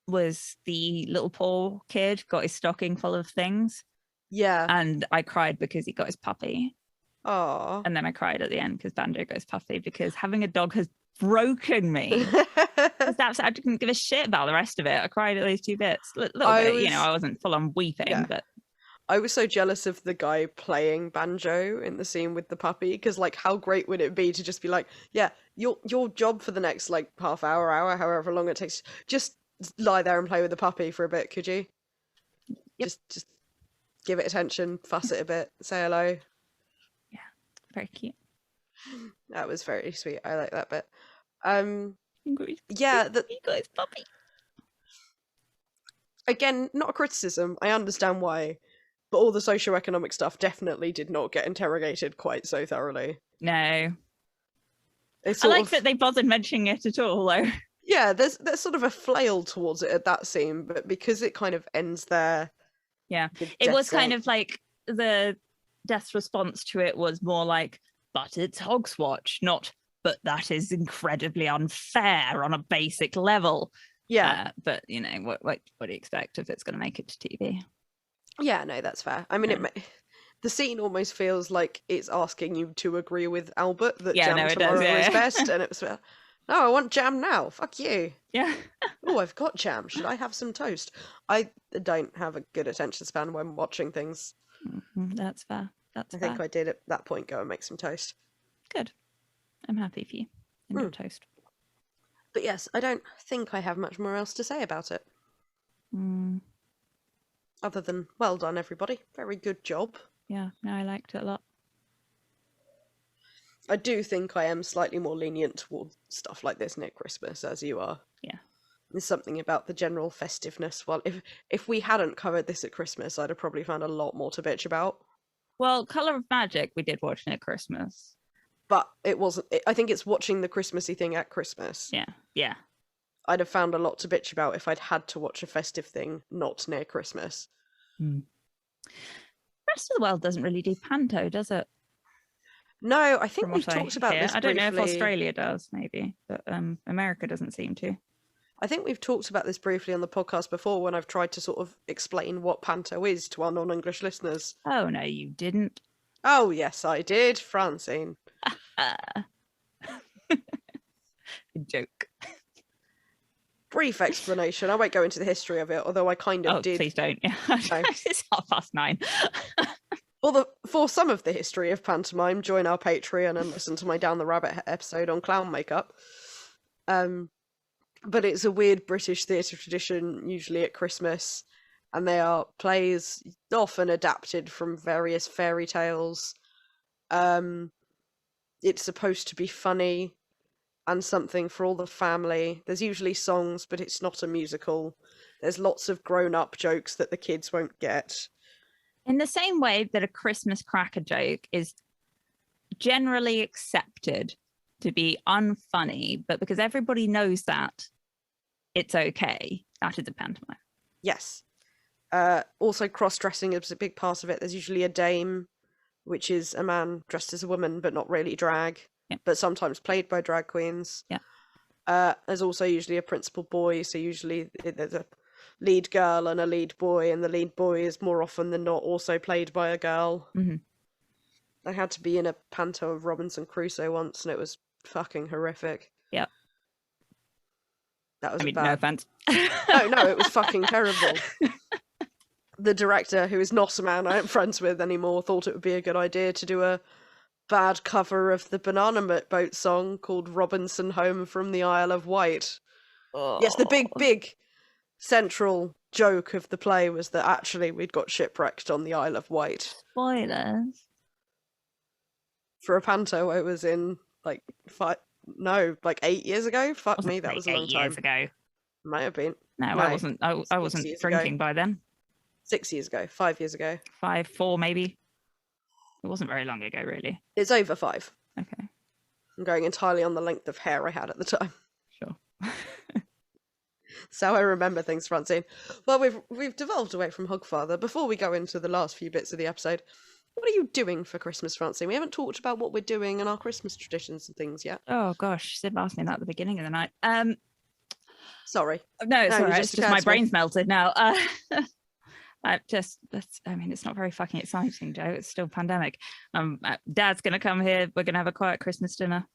was the little poor kid got his stocking full of things. Yeah. And I cried because he got his puppy. Oh. And then I cried at the end because Banjo got his puppy, because having a dog has broken me. I didn't give a shit about the rest of it. I cried at those 2 bits. A little bit, I wasn't full on weeping, but I was so jealous of the guy playing Banjo in the scene with the puppy, because like, how great would it be to just be like, yeah, your job for the next like half hour, however long it takes, just lie there and play with the puppy for a bit, could you? Yep. Just give it attention, fuss it a bit, say hello. Yeah, very cute. That was very sweet. I like that bit. Yeah, you got his puppy. Again, not a criticism. I understand why, but all the socioeconomic stuff definitely did not get interrogated quite so thoroughly. No. I like that they bothered mentioning it at all, though. Yeah, there's sort of a flail towards it at that scene, but because it kind of ends there. Yeah, it was kind of like the Death's response to it was more like, but it's Hogswatch, not, but that is incredibly unfair on a basic level. Yeah. But, you know, what do you expect if it's going to make it to TV? Yeah, no, that's fair. I mean, the scene almost feels like it's asking you to agree with Albert that jam tomorrow is best, and it was, no, I want jam now. Fuck you. Yeah. Oh, I've got jam. Should I have some toast? I don't have a good attention span when watching things. That's fair. I think I did at that point go and make some toast. Good. I'm happy for you and your toast. But yes, I don't think I have much more else to say about it. Other than, well done, everybody. Very good job. Yeah, no, I liked it a lot. I do think I am slightly more lenient towards stuff like this near Christmas, as you are. Yeah. There's something about the general festiveness. Well, if we hadn't covered this at Christmas, I'd have probably found a lot more to bitch about. Well, Colour of Magic we did watch at Christmas. But it wasn't... I think it's watching the Christmassy thing at Christmas. Yeah. I'd have found a lot to bitch about if I'd had to watch a festive thing not near Christmas. The rest of the world doesn't really do panto, does it? No, I think we've talked about this briefly. I don't know if Australia does, maybe, but America doesn't seem to. I think we've talked about this briefly on the podcast before when I've tried to sort of explain what panto is to our non-English listeners. Oh, no, you didn't. Oh, yes, I did, Francine. Joke. Brief explanation. I won't go into the history of it, although I kind of did. Please don't. Yeah. No. It's 9:30. For some of the history of pantomime, join our Patreon and listen to my Down the Rabbit episode on clown makeup. But it's a weird British theatre tradition, usually at Christmas, and they are plays often adapted from various fairy tales. It's supposed to be funny and something for all the family. There's usually songs, but it's not a musical. There's lots of grown-up jokes that the kids won't get. In the same way that a Christmas cracker joke is generally accepted to be unfunny, but because everybody knows that, it's okay. That is a pantomime. Yes. Also, cross-dressing is a big part of it. There's usually a dame, which is a man dressed as a woman, but not really drag, but sometimes played by drag queens. Yeah. There's also usually a principal boy, so usually there's a lead girl and a lead boy, and the lead boy is more often than not also played by a girl. I had to be in a panto of Robinson Crusoe once, and it was fucking horrific. Yeah. That was no offense. No, it was fucking terrible. The director, who is not a man I am friends with anymore, thought it would be a good idea to do a bad cover of the Banana Boat song called Robinson Home from the Isle of Wight. Oh. Yes, the big central joke of the play was that actually we'd got shipwrecked on the Isle of Wight. Spoilers. For a panto, I was in like 8 years ago. Fuck me, that was a long time. 8 years ago. Might have been. No, I wasn't. I wasn't drinking by then. 6 years ago. 5 years ago. 4 maybe. It wasn't very long ago, really. It's over 5. Okay. I'm going entirely on the length of hair I had at the time. Sure. That's how I remember things, Francine. Well, we've devolved away from Hogfather. Before we go into the last few bits of the episode, what are you doing for Christmas, Francine? We haven't talked about what we're doing and our Christmas traditions and things yet. Oh gosh, Sid asked me that at the beginning of the night. Sorry. No, it's all right. It's just my brain's melted now. It's not very fucking exciting, Joe. It's still pandemic. Dad's gonna come here. We're gonna have a quiet Christmas dinner.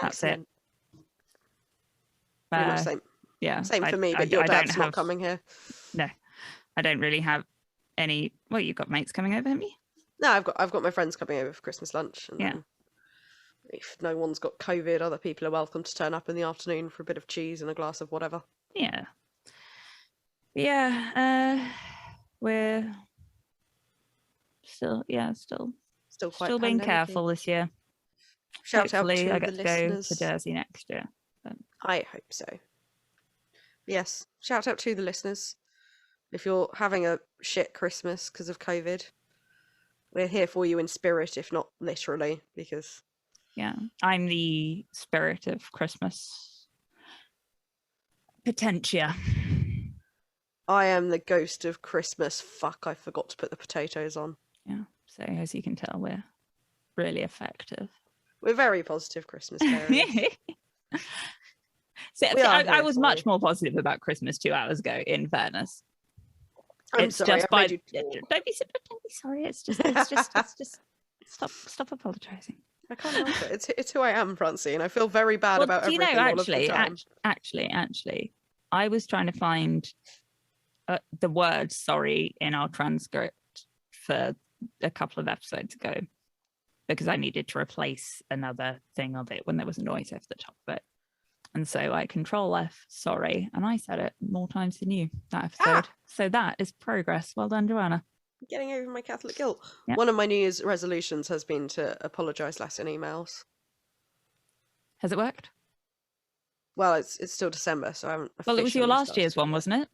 That's Excellent. it. Same. Yeah. Same for me, but your dad's not coming here. No, I don't really have any. Well, you've got mates coming over, haven't you? No, I've got my friends coming over for Christmas lunch. And then if no one's got COVID, other people are welcome to turn up in the afternoon for a bit of cheese and a glass of whatever. Yeah. Yeah. we're still quite being pandemic-y. careful this year. Shout Hopefully, out I to get the to go listeners. to Jersey next year. But I hope so. Yes, shout out to the listeners. If you're having a shit Christmas because of COVID, we're here for you in spirit, if not literally, because yeah, I'm the spirit of Christmas. Potentia. I am the ghost of Christmas. Fuck, I forgot to put the potatoes on. Yeah, so as you can tell, we're really effective. We're very positive Christmas carriers. So, We are I here was for much you. more positive about Christmas 2 hours ago, in fairness. I'm It's sorry, just I made you talk. don't be sorry. It's just stop apologizing. I can't help it. It's who I am, Francine. I feel very bad about do you everything know, all of the time. actually, I was trying to find the word sorry in our transcript for a couple of episodes ago because I needed to replace another thing of it when there was a noise over the top of it. And so I Control F, sorry, and I said it more times than you that episode. So that is progress. Well done, Joanna. Getting over my Catholic guilt. Yep. One of my New Year's resolutions has been to apologise less in emails. Has it worked? Well, it's still December, so I haven't. Well, it was your officially last year's started one, yet. wasn't it?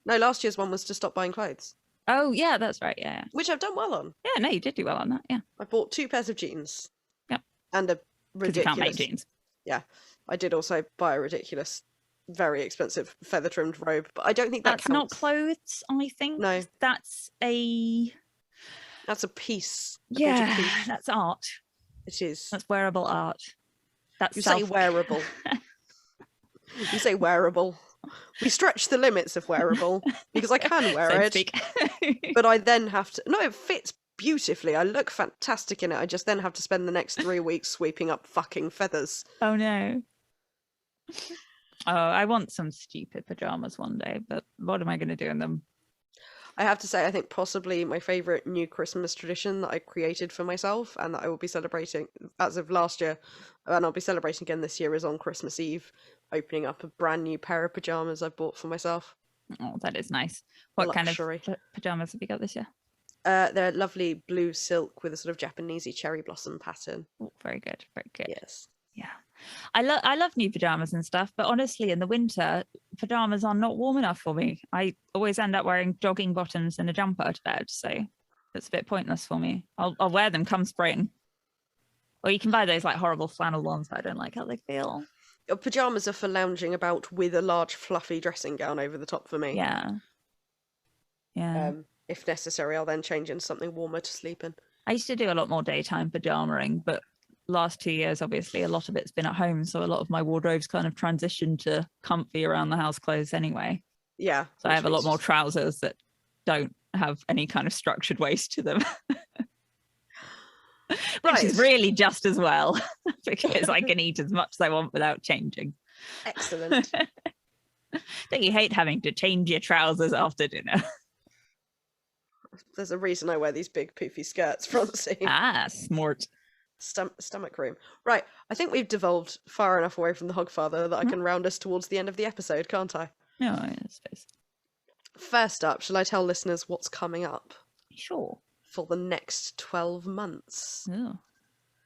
No, last year's one was to stop buying clothes, Oh, yeah, that's right. Yeah. which I've done well on. Yeah, no, you did do well on that. Yeah. I bought 2 pairs of jeans. Yep. And a Because you can't make ridiculous. jeans. Yeah, I did also buy a ridiculous, very expensive feather trimmed robe, but I don't think That's not counts. clothes, I think. No. That's a. That's a piece. Yeah, piece. that's art. It is. That's wearable art. That's You say wearable. You say wearable. We stretch the limits of wearable because I can wear So to it, speak. but I then have to. No, it fits beautifully. I look fantastic in it. I just then have to spend the next 3 weeks sweeping up fucking feathers. Oh no. Oh, I want some stupid pajamas one day, but what am I going to do in them? I have to say, I think possibly my favourite new Christmas tradition that I created for myself and that I will be celebrating as of last year, and I'll be celebrating again this year, is on Christmas Eve, opening up a brand new pair of pyjamas I bought for myself. Oh, that is nice. What Luxury. kind of pajamas have you got this year? They're lovely blue silk with a sort of Japanesey cherry blossom pattern. Oh, very good, very good. Yes. Yeah. I love new pajamas and stuff, but honestly, in the winter, pajamas are not warm enough for me. I always end up wearing jogging bottoms and a jumper to bed, so it's a bit pointless for me. I'll wear them come spring. Or you can buy those like horrible flannel ones, but I don't like how they feel. Your pyjamas are for lounging about with a large fluffy dressing gown over the top for me. Yeah. Yeah. If necessary, I'll then change into something warmer to sleep in. I used to do a lot more daytime pajamaing, but last 2 years, obviously, a lot of it's been at home. So a lot of my wardrobe's kind of transitioned to comfy around the house clothes anyway. Yeah. So I have a lot more trousers that don't have any kind of structured waist to them. Which is really just as well, because I can eat as much as I want without changing. Excellent. Don't you hate having to change your trousers after dinner? There's a reason I wear these big poofy skirts, Francine. Ah, smart. Stomach room. Right, I think we've devolved far enough away from the Hogfather that I can round us towards the end of the episode, can't I? No, I suppose. First up, shall I tell listeners what's coming up? Sure. For the next 12 months. Oh.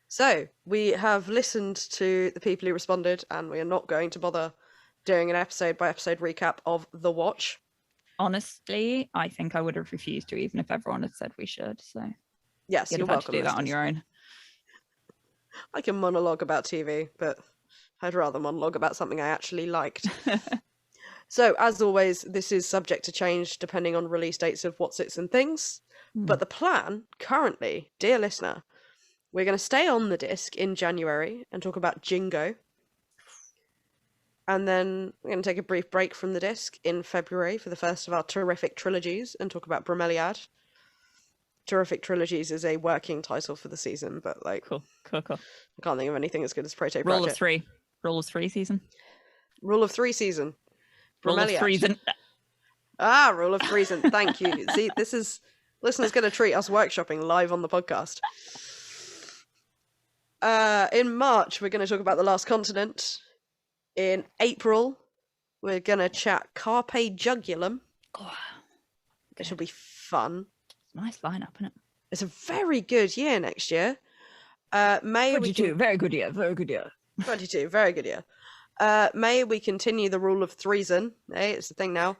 So, we have listened to the people who responded, and we are not going to bother doing an episode-by-episode recap of The Watch. Honestly, I think I would have refused to, even if everyone had said we should. So, yes, you're welcome to do that on your own. I can monologue about TV, but I'd rather monologue about something I actually liked. So, as always, this is subject to change depending on release dates of What's It's and Things. But the plan, currently, dear listener, we're going to stay on the disc in January and talk about Jingo. And then we're going to take a brief break from the disc in February for the first of our terrific trilogies and talk about Bromeliad. Terrific Trilogies is a working title for the season, but like... Cool. I can't think of anything as good as Pratchett. Rule of 3. Rule of 3 season. Rule of 3 season. Rule of 3 season. Ah, Rule of 3 season. Thank you. See, this is... Listeners going to treat us workshopping live on the podcast. In March, we're going to talk about The Last Continent. In April, we're going to chat Carpe Jugulum. which will be fun. Nice lineup, isn't it? It's a very good year next year. May 22, very good year, very good year. 22, very good year. May we continue the rule of threeson, it's the thing now,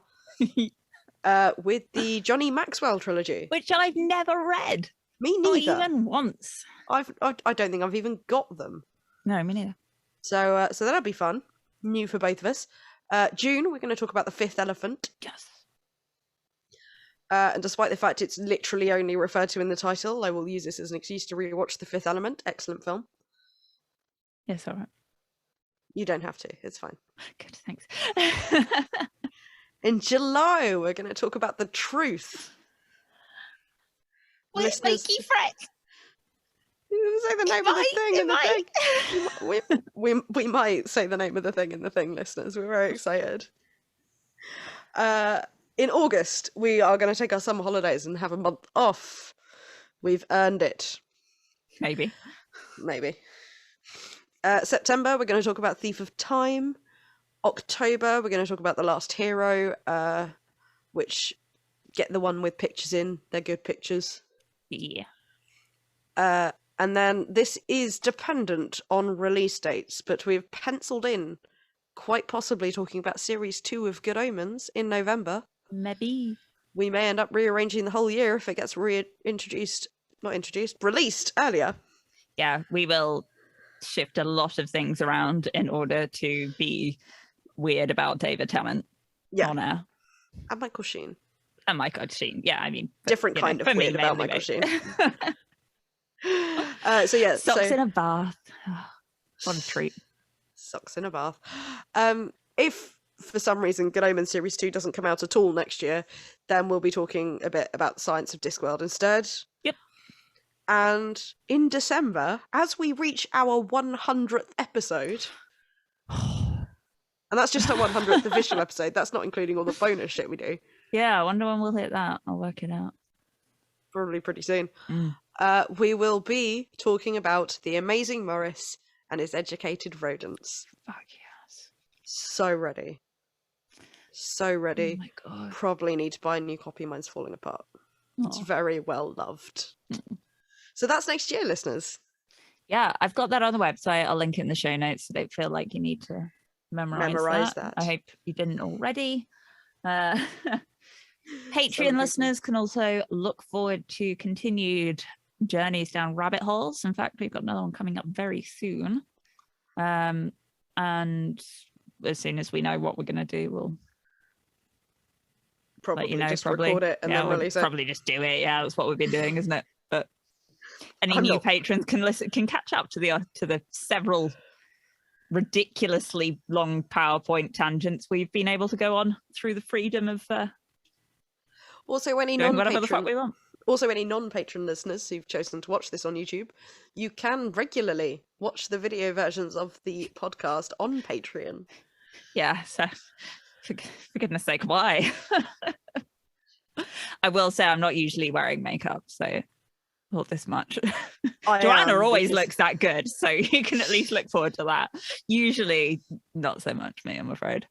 with the Johnny Maxwell trilogy. Which I've never read. Me neither. Not even once. I don't think I've even got them. No, me neither. So that'll be fun. New for both of us. June, we're going to talk about The Fifth Elephant. Yes. And despite the fact it's literally only referred to in the title, I will use this as an excuse to rewatch The Fifth Element. Excellent film. Yes, all right. You don't have to. It's fine. Good, thanks. In July, we're going to talk about The Truth. Will it make you fret? You say the name of the thing in the thing. We might say the name of the thing in the thing, listeners. We're very excited. In August, we are going to take our summer holidays and have a month off. We've earned it. Maybe. September, we're going to talk about Thief of Time. October, we're going to talk about The Last Hero, which get the one with pictures in. They're good pictures. Yeah. And then this is dependent on release dates, but we've penciled in quite possibly talking about Series 2 of Good Omens in November. Maybe. We may end up rearranging the whole year if it gets released earlier. Yeah, we will shift a lot of things around in order to be weird about David Tennant on air. And Michael Sheen. And Michael Sheen, yeah, I mean. Different kind of weird about Michael Sheen. Socks in a bath. What a treat. Socks in a bath. If for some reason Good Omens Series 2 doesn't come out at all next year, then we'll be talking a bit about the science of Discworld instead. Yep. And in December, as we reach our 100th episode, and that's just our 100th official episode, that's not including all the bonus shit we do. Yeah, I wonder when we'll hit that. I'll work it out. Probably pretty soon. We will be talking about the amazing Morris and his educated rodents. Fuck yes. So ready. So ready. Oh my god. Probably need to buy a new copy. Mine's falling apart. It's very well loved. So that's next year, listeners. Yeah, I've got that on the website. I'll link it in the show notes so don't feel like you need to memorize that. I hope you didn't already. Patreon listeners can also look forward to continued journeys down rabbit holes. In fact, we've got another one coming up very soon. And as soon as we know what we're going to do, we'll probably let you know, record it and then release it. Probably just do it. Yeah, that's what we've been doing, isn't it? But any new patrons can catch up to the several ridiculously long PowerPoint tangents we've been able to go on through the freedom of also any whatever the fuck we want. Also, any non-patron listeners who've chosen to watch this on YouTube, you can regularly watch the video versions of the podcast on Patreon. Yeah, so for goodness sake, why? I will say I'm not usually wearing makeup, so not this much. Joanna always looks that good, so you can at least look forward to that. Usually not so much me, I'm afraid.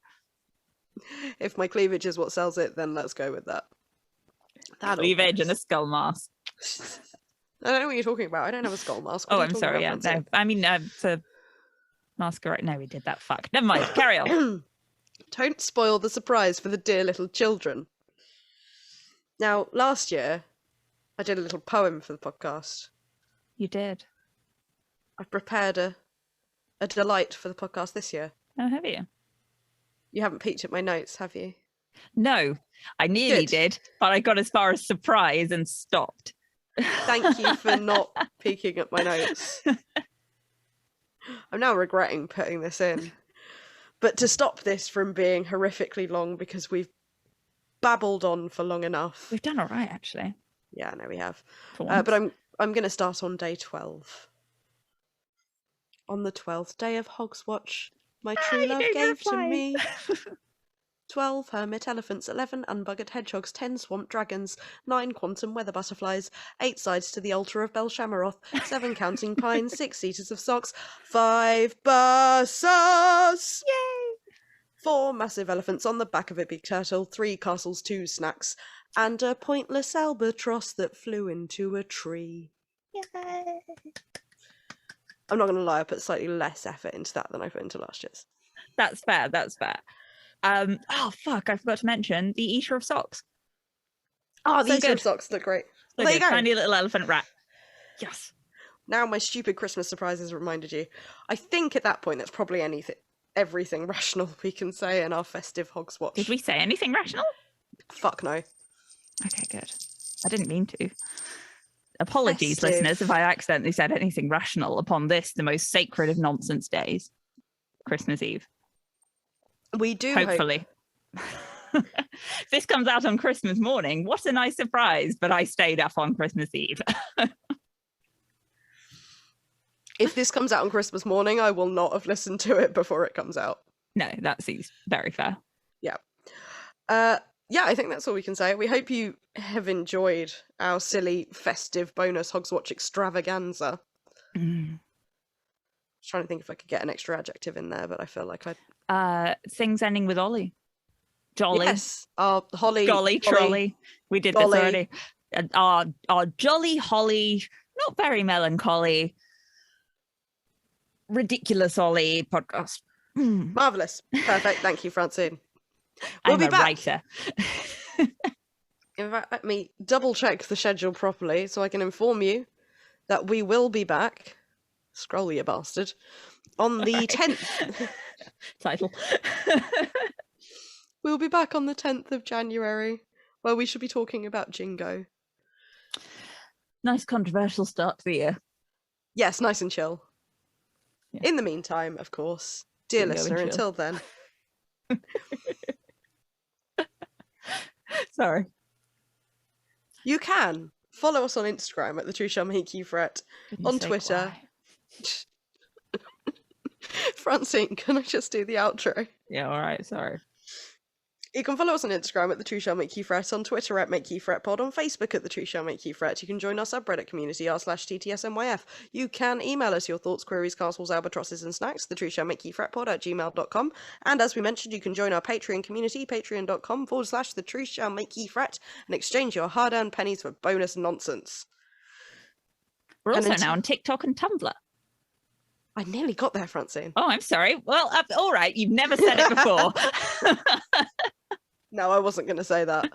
If my cleavage is what sells it, then let's go with that. Cleavage and a skull mask. I don't know what you're talking about. I don't have a skull mask. I'm sorry. Yeah, no. I mean, for masquerade. No, we did that. Fuck. Never mind. Carry on. Don't spoil the surprise for the dear little children. Now, last year, I did a little poem for the podcast. You did. I've prepared a delight for the podcast this year. Oh, have you? You haven't peeked at my notes, have you? No, I nearly did, but I got as far as surprise and stopped. Thank you for not peeking at my notes. I'm now regretting putting this in. But to stop this from being horrifically long, because we've babbled on for long enough. We've done all right, actually. Yeah, no, we have. But I'm going to start on day 12. On the 12th day of Hogswatch, my true love gave to me 12 hermit elephants, 11 unbuggered hedgehogs, 10 swamp dragons, 9 quantum weather butterflies, 8 sides to the altar of Belshamaroth, 7 counting pines, 6 seaters of socks, 5 buses! Yay! 4 massive elephants on the back of a big turtle, 3 castles, 2 snacks, And a pointless albatross that flew into a tree. Yay. I'm not going to lie, I put slightly less effort into that than I put into last year's. That's fair. That's fair. Oh fuck! I forgot to mention the Eater of Socks. Oh, So these good. socks look great. So Well, there you good. go. Tiny little elephant rat. Yes. Now my stupid Christmas surprises reminded you. I think at that point that's probably everything rational we can say in our festive Hogswatch. Did we say anything rational? Fuck no. Okay, good. I didn't mean to. Apologies, Festive. listeners, if I accidentally said anything rational upon this, the most sacred of nonsense days, Christmas Eve. We do Hopefully. If this comes out on Christmas morning, what a nice surprise, but I stayed up on Christmas Eve. If this comes out on Christmas morning, I will not have listened to it before it comes out. No, that seems very fair. Yeah. Yeah, I think that's all we can say. We hope you have enjoyed our silly festive bonus Hogswatch extravaganza. Mm. Trying to think if I could get an extra adjective in there, but I feel like I Things ending with Ollie. Jolly. Yes. Holly. Jolly, trolley. We did Golly. this already. Our jolly Holly, not very melancholy, ridiculous Ollie podcast. Marvellous. Perfect. Thank you, Francine. I'm be a back. writer. In fact, let me double check the schedule properly so I can inform you that we will be back. Scroll, you bastard. On the 10th. Title. We'll be back on the 10th of January, where we should be talking about Jingo. Nice controversial start to the year. Yes, nice and chill. Yeah. In the meantime, of course, dear Jingo and listener, chill. until then. Sorry. You can follow us on Instagram at The Truth Shall Make You Fret. Goodness On sake, Twitter. why? Francine, can I just do the outro? Yeah, all right, sorry. You can follow us on Instagram at The Truth Shall Make You Fret, on Twitter at Make You Fret Pod, on Facebook at The Truth Shall Make You Fret. You can join our subreddit community r/TTSNYF. You can email us your thoughts, queries, castles, albatrosses, and snacks, The Truth Shall Make You Fret Pod at gmail.com. And as we mentioned, you can join our Patreon community, patreon.com/The Truth Shall Make You Fret, and exchange your hard-earned pennies for bonus nonsense. We're And also now on TikTok and Tumblr. I nearly got there, Francine. Oh, I'm sorry. Well, all right. You've never said it before. No, I wasn't going to say that.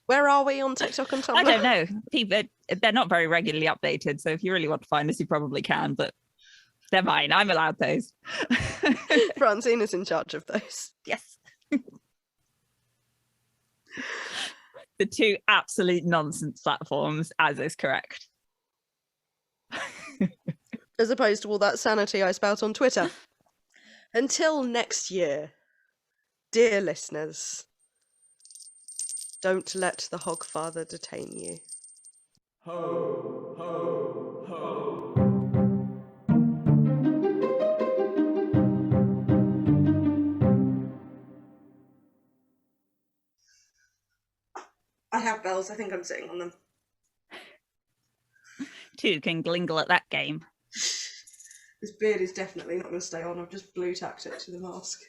Where are we on TikTok and Tumblr? I don't know. People, they're not very regularly updated. So if you really want to find us, you probably can. But they're mine. I'm allowed those. Francine is in charge of those. Yes. The two absolute nonsense platforms, as is correct. As opposed to all that sanity I spout on Twitter. Until next year, dear listeners, don't let the Hogfather detain you. Ho, ho, ho. I have bells, I think I'm sitting on them. Two can glingle at that game. This beard is definitely not going to stay on, I've just blue tacked it to the mask.